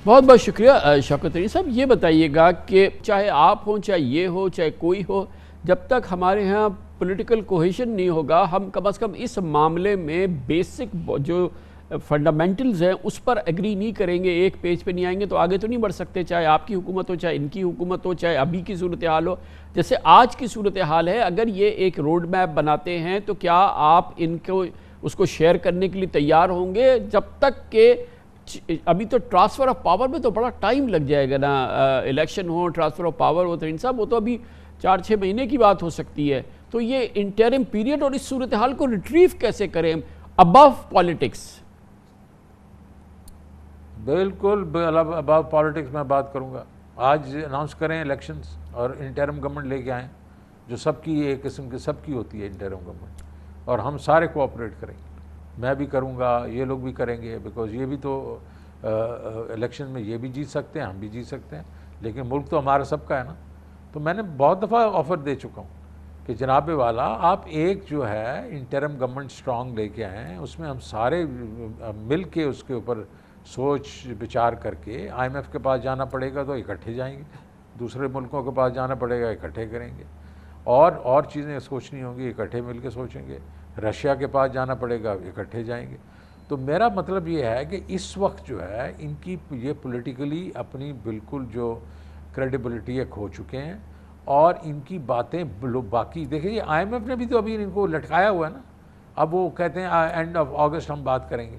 بہت بہت شکریہ شوکت ترین صاحب. یہ بتائیے گا کہ چاہے آپ ہوں, چاہے یہ ہو, چاہے کوئی ہو, جب تک ہمارے ہاں پولیٹیکل کوہیشن نہیں ہوگا, ہم کم از کم اس معاملے میں بیسک جو فنڈامنٹلز ہیں اس پر ایگری نہیں کریں گے، ایک پیج پہ نہیں آئیں گے تو آگے تو نہیں بڑھ سکتے، چاہے آپ کی حکومت ہو، چاہے ان کی حکومت ہو، چاہے ابھی کی صورتحال ہو. جیسے آج کی صورتحال ہے، اگر یہ ایک روڈ میپ بناتے ہیں تو کیا آپ ان کو اس کو شیئر کرنے کے لیے تیار ہوں گے؟ جب تک کہ ابھی تو ٹرانسفر آف پاور میں تو بڑا ٹائم لگ جائے گا نا، الیکشن ہو، ٹرانسفر آف پاور ہو، تو ان صاحب وہ تو ابھی 4-6 مہینے کی بات ہو سکتی ہے. تو یہ انٹرم پیریڈ اور اس صورتحال کو ریٹریو کیسے کریں ابو پالیٹکس؟ بالکل اباؤ پالیٹکس میں بات کروں گا. آج اناؤنس کریں الیکشنز اور انٹرم گورنمنٹ لے کے آئیں، جو سب کی ایک قسم کی سب کی ہوتی ہے انٹرم گورنمنٹ، اور ہم سارے کوآپریٹ کریں گے. میں بھی کروں گا، یہ لوگ بھی کریں گے، بیکاز یہ بھی تو الیکشن میں یہ بھی جیت سکتے ہیں، ہم بھی جیت سکتے ہیں، لیکن ملک تو ہمارا سب کا ہے نا. تو میں نے بہت دفعہ آفر دے چکا ہوں کہ جناب والا آپ ایک جو ہے انٹرم گورنمنٹ اسٹرانگ لے کے آئیں، اس میں ہم سارے مل کے اس کے اوپر سوچ بچار کر کے آئی ایم ایف کے پاس جانا پڑے گا تو اکٹھے جائیں گے، دوسرے ملکوں کے پاس جانا پڑے گا اکٹھے کریں گے، اور چیزیں سوچنی ہوں گی اکٹھے مل کے سوچیں گے، رشیا کے پاس جانا پڑے گا اکٹھے جائیں گے. تو میرا مطلب یہ ہے کہ اس وقت جو ہے ان کی یہ پولیٹیکلی اپنی بالکل جو کریڈیبلٹی ہے کھو چکے ہیں، اور ان کی باتیں باقی دیکھیں یہ آئی ایم ایف نے بھی تو ابھی ان کو لٹکایا ہوا ہے نا. اب وہ کہتے ہیں اینڈ آف اگست ہم بات کریں گے،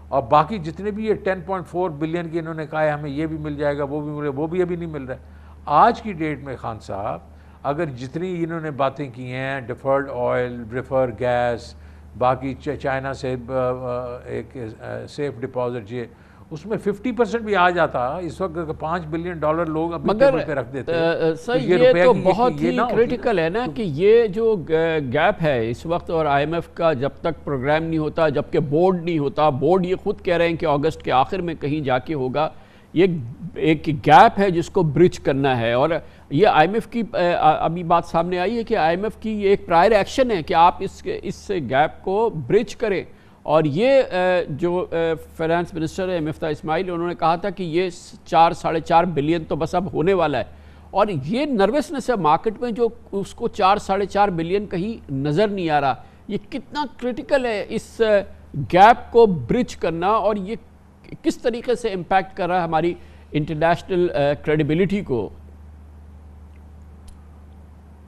اور باقی جتنے بھی یہ 10.4 بلین کی انہوں نے کہا ہے ہمیں یہ بھی مل جائے گا، وہ بھی ملے، وہ بھی ابھی نہیں مل رہا ہے. آج کی ڈیٹ میں خان صاحب اگر جتنی انہوں نے باتیں کی ہیں، ڈیفرڈ آئل، ڈیفر گیس، باقی چائنا سے ایک سیف ڈپازٹ، یہ اس میں 50% بھی آ جاتا اس وقت $5 بلین لوگ اپنے ٹیبل پہ رکھ دیتے. سر یہ تو بہت ہی کریٹیکل ہے نا کہ یہ جو گیپ ہے اس وقت، اور آئی ایم ایف کا جب تک پروگرام نہیں ہوتا، جبکہ بورڈ نہیں ہوتا، بورڈ یہ خود کہہ رہے ہیں کہ اگست کے آخر میں کہیں جا کے ہوگا، یہ ایک گیپ ہے جس کو برج کرنا ہے. اور یہ آئی ایم ایف کی ابھی بات سامنے آئی ہے کہ آئی ایم ایف کی یہ ایک پرائر ایکشن ہے کہ آپ اس گیپ کو برج کریں. اور یہ جو فائنانس منسٹر ہے مفتاح اسماعیل، انہوں نے کہا تھا کہ یہ 4-4.5 بلین تو بس اب ہونے والا ہے، اور یہ نروسنس ہے مارکیٹ میں جو اس کو 4-4.5 بلین کہیں نظر نہیں آ رہا. یہ کتنا کریٹیکل ہے اس گیپ کو برج کرنا، اور یہ کس طریقے سے امپیکٹ کر رہا ہے ہماری انٹرنیشنل کریڈیبلٹی کو؟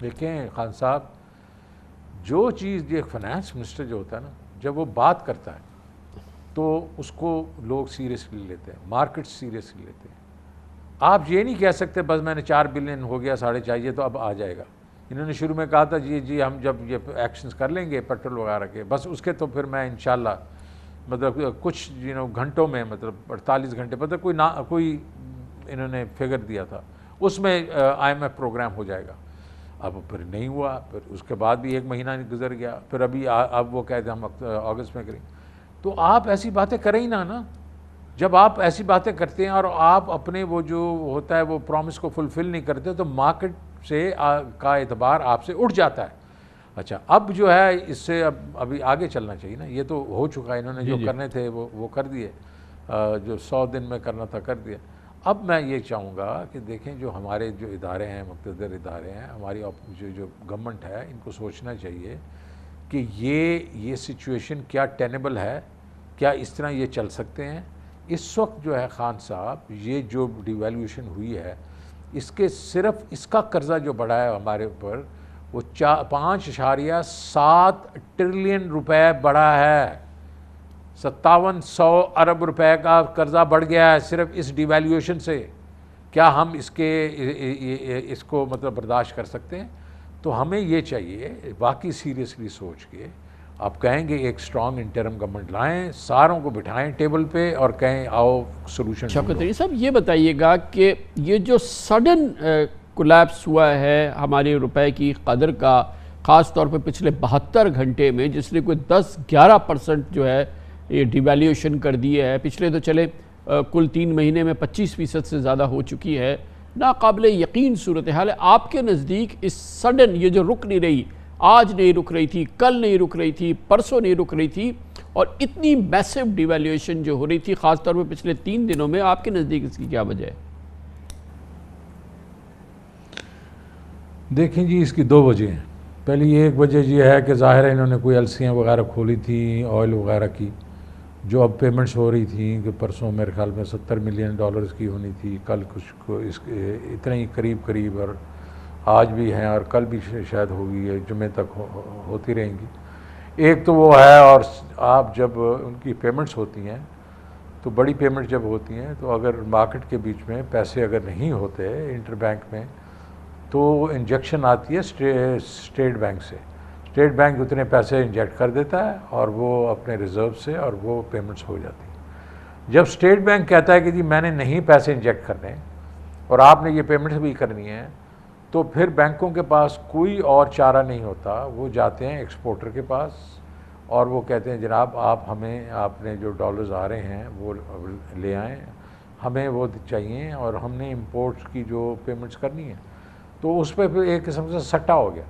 دیکھیں خان صاحب، جو چیز یہ فائنانس منسٹر جو ہوتا ہے نا، جب وہ بات کرتا ہے تو اس کو لوگ سیریسلی لیتے ہیں، مارکیٹ سیریسلی لیتے ہیں. آپ یہ نہیں کہہ سکتے بس میں نے 4 بلین ہو گیا 4.5 تو اب آ جائے گا. انہوں نے شروع میں کہا تھا جی ہم جب یہ ایکشنز کر لیں گے پیٹرول وغیرہ کے، بس اس کے تو پھر میں انشاءاللہ مطلب کچھ گھنٹوں میں، مطلب 48 گھنٹے، مطلب کوئی انہوں نے فگر دیا تھا، اس میں آئی ایم ایف پروگرام ہو جائے گا. اب پھر نہیں ہوا، پھر اس کے بعد بھی 1 مہینہ گزر گیا، پھر اب وہ کہتے ہیں ہم اگست میں کریں. تو آپ ایسی باتیں کریں ہی نا. جب آپ ایسی باتیں کرتے ہیں اور آپ اپنے وہ جو ہوتا ہے وہ پرومس کو فلفل نہیں کرتے تو مارکیٹ سے کا اعتبار آپ سے اٹھ جاتا ہے. اچھا اب جو ہے اس سے ابھی آگے چلنا چاہیے نا. یہ تو ہو چکا ہے، انہوں نے جو کرنے تھے وہ کر دیے، جو 100 دن میں کرنا تھا کر دیا. اب میں یہ چاہوں گا کہ دیکھیں جو ہمارے جو ادارے ہیں، مقتدر ادارے ہیں، ہماری جو گورنمنٹ ہے، ان کو سوچنا چاہیے کہ یہ سچویشن کیا ٹینیبل ہے، کیا اس طرح یہ چل سکتے ہیں. اس وقت جو ہے خان صاحب یہ جو ڈیویلیویشن ہوئی ہے، اس کے صرف اس کا قرضہ جو بڑھا ہے ہمارے اوپر وہ 5.7 ٹریلین روپے بڑھا ہے. 5700 ارب روپے کا قرضہ بڑھ گیا ہے صرف اس ڈیویلیویشن سے. کیا ہم اس کو مطلب برداشت کر سکتے ہیں؟ تو ہمیں یہ چاہیے باقی سیریسلی سوچ کے آپ کہیں گے ایک اسٹرانگ انٹرم گورنمنٹ لائیں، ساروں کو بٹھائیں ٹیبل پہ اور کہیں آؤ سولوشن. شوکت علی صاحب یہ بتائیے گا کہ یہ جو سڈن کولیپس ہوا ہے ہمارے روپے کی قدر کا، خاص طور پہ پچھلے 72 گھنٹے میں، جس نے کوئی 10-11% جو ہے یہ ڈیویلیوشن کر دی ہے، پچھلے تو چلے کل 3 مہینے میں 25% سے زیادہ ہو چکی ہے، ناقابل یقین صورتحال ہے. آپ کے نزدیک اس سڈن یہ جو رک نہیں رہی، آج نہیں رک رہی تھی، کل نہیں رک رہی تھی، پرسوں نہیں رک رہی تھی، اور اتنی میسو ڈیویلیوشن جو ہو رہی تھی خاص طور پہ پچھلے 3 دنوں میں، آپ کے نزدیک اس کی کیا وجہ ہے؟ دیکھیں جی اس کی 2 وجہ ہیں. پہلی ایک وجہ یہ ہے کہ ظاہر ہے انہوں نے کوئی ایلسیاں وغیرہ کھولی تھیں آئل وغیرہ کی، جو اب پیمنٹس ہو رہی تھیں کہ پرسوں میرے خیال میں $70 ملین کی ہونی تھی، کل کچھ اس اتنے ہی قریب اور آج بھی ہیں اور کل بھی شاید ہوگی، ہے جمعے تک ہوتی رہیں گی. ایک تو وہ ہے، اور آپ جب ان کی پیمنٹس ہوتی ہیں تو بڑی پیمنٹ جب ہوتی ہیں تو اگر مارکیٹ کے بیچ میں پیسے اگر نہیں ہوتے انٹر بینک میں تو انجیکشن آتی ہے اسٹیٹ بینک سے. اسٹیٹ بینک اتنے پیسے انجیکٹ کر دیتا ہے اور وہ اپنے ریزرو سے اور وہ پیمنٹس ہو جاتی ہیں. جب اسٹیٹ بینک کہتا ہے کہ جی میں نے نہیں پیسے انجیکٹ کرنے اور آپ نے یہ پیمنٹس بھی کرنی ہے، تو پھر بینکوں کے پاس کوئی اور چارہ نہیں ہوتا، وہ جاتے ہیں ایکسپورٹر کے پاس اور وہ کہتے ہیں جناب آپ نے جو ڈالرز آ رہے ہیں وہ لے آئیں، ہمیں وہ چاہیے اور ہم نے امپورٹ کی جو پیمنٹس کرنی ہے. تو اس پہ پھر ایک قسم سے سٹا ہو گیا،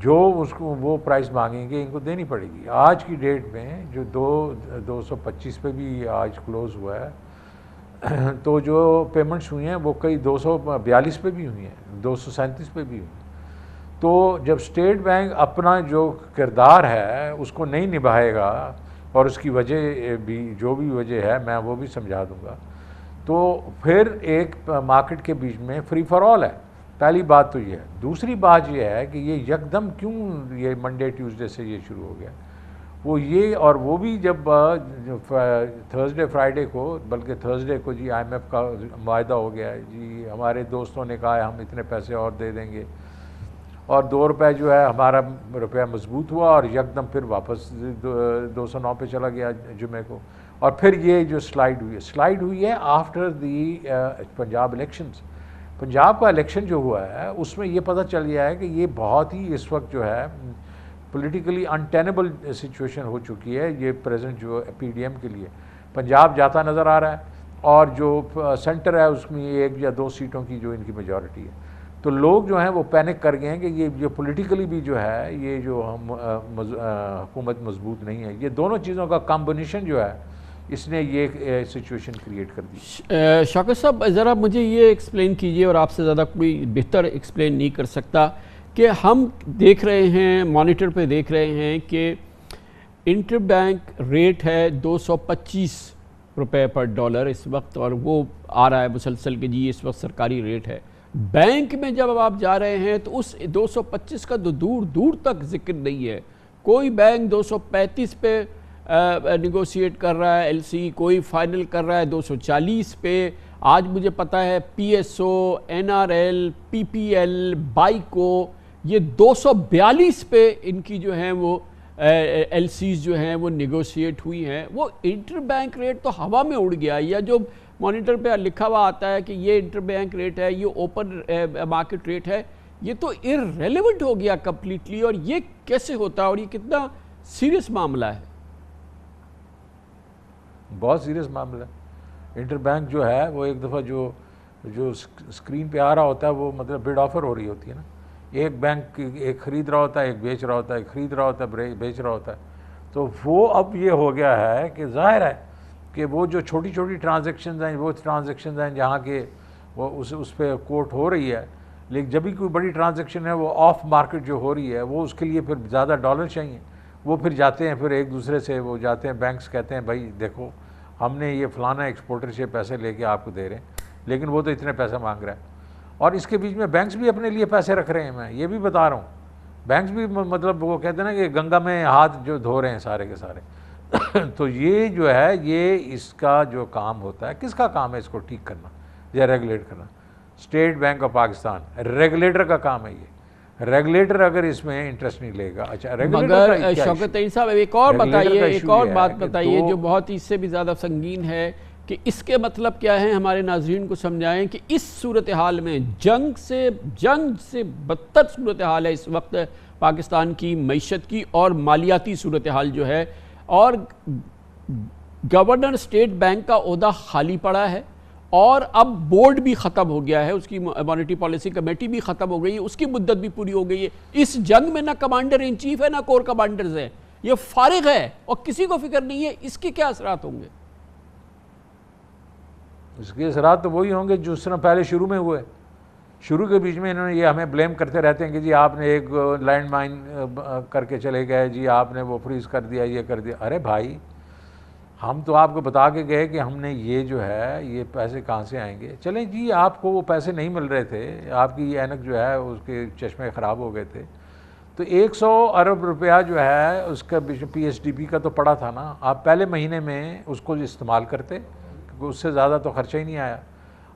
جو اس کو وہ پرائس مانگیں گے ان کو دینی پڑے گی. آج کی ڈیٹ میں جو 225 پہ بھی آج کلوز ہوا ہے، تو جو پیمنٹس ہوئی ہیں وہ کئی 242 پہ بھی ہوئی ہیں، 237 پہ بھی ہوئی ہیں. تو جب اسٹیٹ بینک اپنا جو کردار ہے اس کو نہیں نبھائے گا، اور اس کی وجہ بھی جو بھی وجہ ہے میں وہ بھی سمجھا دوں گا، تو پھر ایک مارکیٹ کے بیچ میں فری فار آل ہے. پہلی بات تو یہ ہے. دوسری بات یہ ہے کہ یہ یکدم کیوں یہ منڈے ٹیوزڈے سے یہ شروع ہو گیا، وہ یہ اور وہ بھی جب تھرسڈے فرائیڈے کو، بلکہ تھرسڈے کو جی IMF کا معاہدہ ہو گیا ہے، جی ہمارے دوستوں نے کہا ہے ہم اتنے پیسے اور دے دیں گے، اور $2 جو ہے ہمارا روپیہ مضبوط ہوا اور یکدم پھر واپس 209 پہ چلا گیا جمعے کو. اور پھر یہ جو سلائیڈ ہوئی ہے after the Punjab elections. Punjab کا الیکشن جو ہوا ہے اس میں یہ پتہ چل گیا ہے کہ یہ بہت ہی اس وقت جو ہے پولیٹیکلی انٹینیبل سچویشن ہو چکی ہے یہ پریزنٹ جو PDM کے لیے. پنجاب جاتا نظر آ رہا ہے اور جو سینٹر ہے اس میں 1 یا 2 سیٹوں کی جو ان کی میجورٹی ہے. تو لوگ جو ہیں وہ پینک کر گئے ہیں کہ یہ جو پولیٹیکلی بھی جو ہے یہ جو حکومت مضبوط نہیں ہے. یہ دونوں چیزوں کا کمبینیشن جو ہے اس نے یہ سچویشن کریٹ کر دی. شوکت صاحب ذرا مجھے یہ ایکسپلین کیجئے، اور آپ سے زیادہ کوئی بہتر ایکسپلین نہیں کر سکتا، کہ ہم دیکھ رہے ہیں مانیٹر پہ دیکھ رہے ہیں کہ انٹر بینک ریٹ ہے $225 پر ڈالر اس وقت، اور وہ آ رہا ہے مسلسل کہ جی اس وقت سرکاری ریٹ ہے. بینک میں جب آپ جا رہے ہیں تو اس 225 کا تو دور دور تک ذکر نہیں ہے. کوئی بینک 235 پہ نیگوشیٹ کر رہا ہے LC، کوئی فائنل کر رہا ہے 240 پہ. آج مجھے پتہ ہے PSO، NRL، PPL، بائیکو یہ 242 پہ ان کی جو ہیں وہ LCs جو ہیں وہ نیگوشیٹ ہوئی ہیں. وہ انٹر بینک ریٹ تو ہوا میں اڑ گیا، یا جو مانیٹر پہ لکھا ہوا آتا ہے کہ یہ انٹر بینک ریٹ ہے، یہ اوپن مارکیٹ ریٹ ہے، یہ تو irrelevant ہو گیا کمپلیٹلی. اور یہ کیسے ہوتا ہے اور یہ کتنا سیریس معاملہ ہے؟ بہت سیریس معاملہ ہے. انٹر بینک جو ہے وہ ایک دفعہ جو اسکرین پہ آ رہا ہوتا ہے وہ مطلب بڈ آفر ہو رہی ہوتی ہے نا. ایک بینک ایک خرید رہا ہوتا ہے، ایک بیچ رہا ہوتا ہے، ایک خرید رہا ہوتا ہے، بیچ رہا ہوتا ہے. تو وہ اب یہ ہو گیا ہے کہ ظاہر ہے کہ وہ جو چھوٹی چھوٹی ٹرانزیکشنز ہیں وہ ٹرانزیکشنز ہیں جہاں کہ وہ اس پہ کوٹ ہو رہی ہے. لیکن جب بھی کوئی بڑی ٹرانزیکشن ہے وہ آف مارکیٹ جو ہو رہی ہے وہ اس کے لیے پھر زیادہ ڈالر چاہیے. وہ پھر جاتے ہیں، پھر ایک دوسرے سے وہ جاتے ہیں، بینکس کہتے ہیں بھائی دیکھو ہم نے یہ فلانا ایکسپورٹر سے پیسے لے کے آپ کو دے رہے ہیں لیکن وہ تو اتنے پیسے مانگ رہا ہے. اور اس کے بیچ میں بینکس بھی اپنے لیے پیسے رکھ رہے ہیں. میں یہ بھی بتا رہا ہوں بینکس بھی مطلب وہ کہتے ہیں نا کہ گنگا میں ہاتھ جو دھو رہے ہیں سارے کے سارے. تو یہ جو ہے یہ اس کا جو کام ہوتا ہے، کس کا کام ہے اس کو ٹھیک کرنا یا ریگولیٹ کرنا؟ State bank of Pakistan regulator کا کام ہے. یہ ریگولیٹر اگر اس میں انٹرسٹ نہیں لے گا. اچھا مگر شوکت عین صاحب ایک اور بتائیے، ایک اور بات بتائیے جو بہت اس سے بھی زیادہ سنگین ہے کہ اس کے مطلب کیا ہے، ہمارے ناظرین کو سمجھائیں کہ اس صورتحال میں جنگ سے بدتر صورتحال ہے اس وقت پاکستان کی معیشت کی اور مالیاتی صورتحال جو ہے، اور گورنر اسٹیٹ بینک کا عہدہ خالی پڑا ہے اور اب بورڈ بھی ختم ہو گیا ہے، اس کی مانیٹری پالیسی کمیٹی بھی ختم ہو گئی ہے، اس کی مدت بھی پوری ہو گئی ہے. اس جنگ میں نہ کمانڈر ان چیف ہے نہ کور کمانڈرز ہیں، یہ فارغ ہے اور کسی کو فکر نہیں ہے. اس کے کیا اثرات ہوں گے؟ اس کے اثرات تو وہی ہوں گے جو اس طرح پہلے شروع میں ہوئے. شروع کے بیچ میں انہوں نے یہ ہمیں بلیم کرتے رہتے ہیں کہ جی آپ نے ایک لینڈ مائن کر کے چلے گئے، جی آپ نے وہ فریز کر دیا، یہ کر دیا. ارے بھائی ہم تو آپ کو بتا کے گئے کہ ہم نے یہ جو ہے یہ پیسے کہاں سے آئیں گے. چلیں جی, آپ کو وہ پیسے نہیں مل رہے تھے, آپ کی یہ اینک جو ہے اس کے چشمے خراب ہو گئے تھے, تو 100 ارب روپیہ جو ہے اس کا پی ایس ڈی پی کا تو پڑا تھا نا, آپ پہلے مہینے میں اس کو استعمال کرتے کیونکہ اس سے زیادہ تو خرچہ ہی نہیں آیا,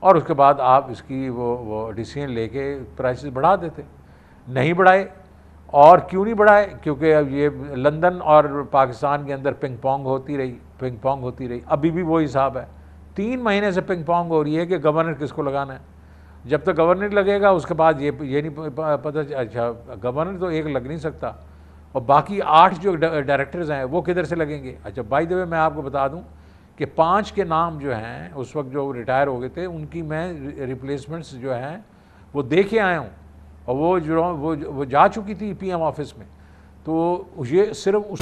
اور اس کے بعد آپ اس کی وہ ڈیسیژن لے کے پرائسز بڑھا دیتے. نہیں بڑھائے. اور کیوں نہیں بڑھائے؟ کیونکہ اب یہ لندن اور پاکستان کے اندر پنگ پونگ ہوتی رہی. ابھی بھی وہی حساب ہے, 3 مہینے سے پنگ پونگ ہو رہی ہے کہ گورنر کس کو لگانا ہے. جب تک گورنر لگے گا اس کے بعد یہ نہیں پتہ. اچھا گورنر تو ایک لگ نہیں سکتا, اور باقی 8 جو ڈائریکٹرز ہیں وہ کدھر سے لگیں گے؟ اچھا بائی دا وے میں آپ کو بتا دوں کہ 5 کے نام جو ہیں اس وقت جو ریٹائر ہو گئے تھے ان کی میں ریپلیسمنٹس جو ہیں وہ دے کے آیا ہوں, اور وہ جا چکی تھی پی ایم آفس میں. تو یہ صرف اس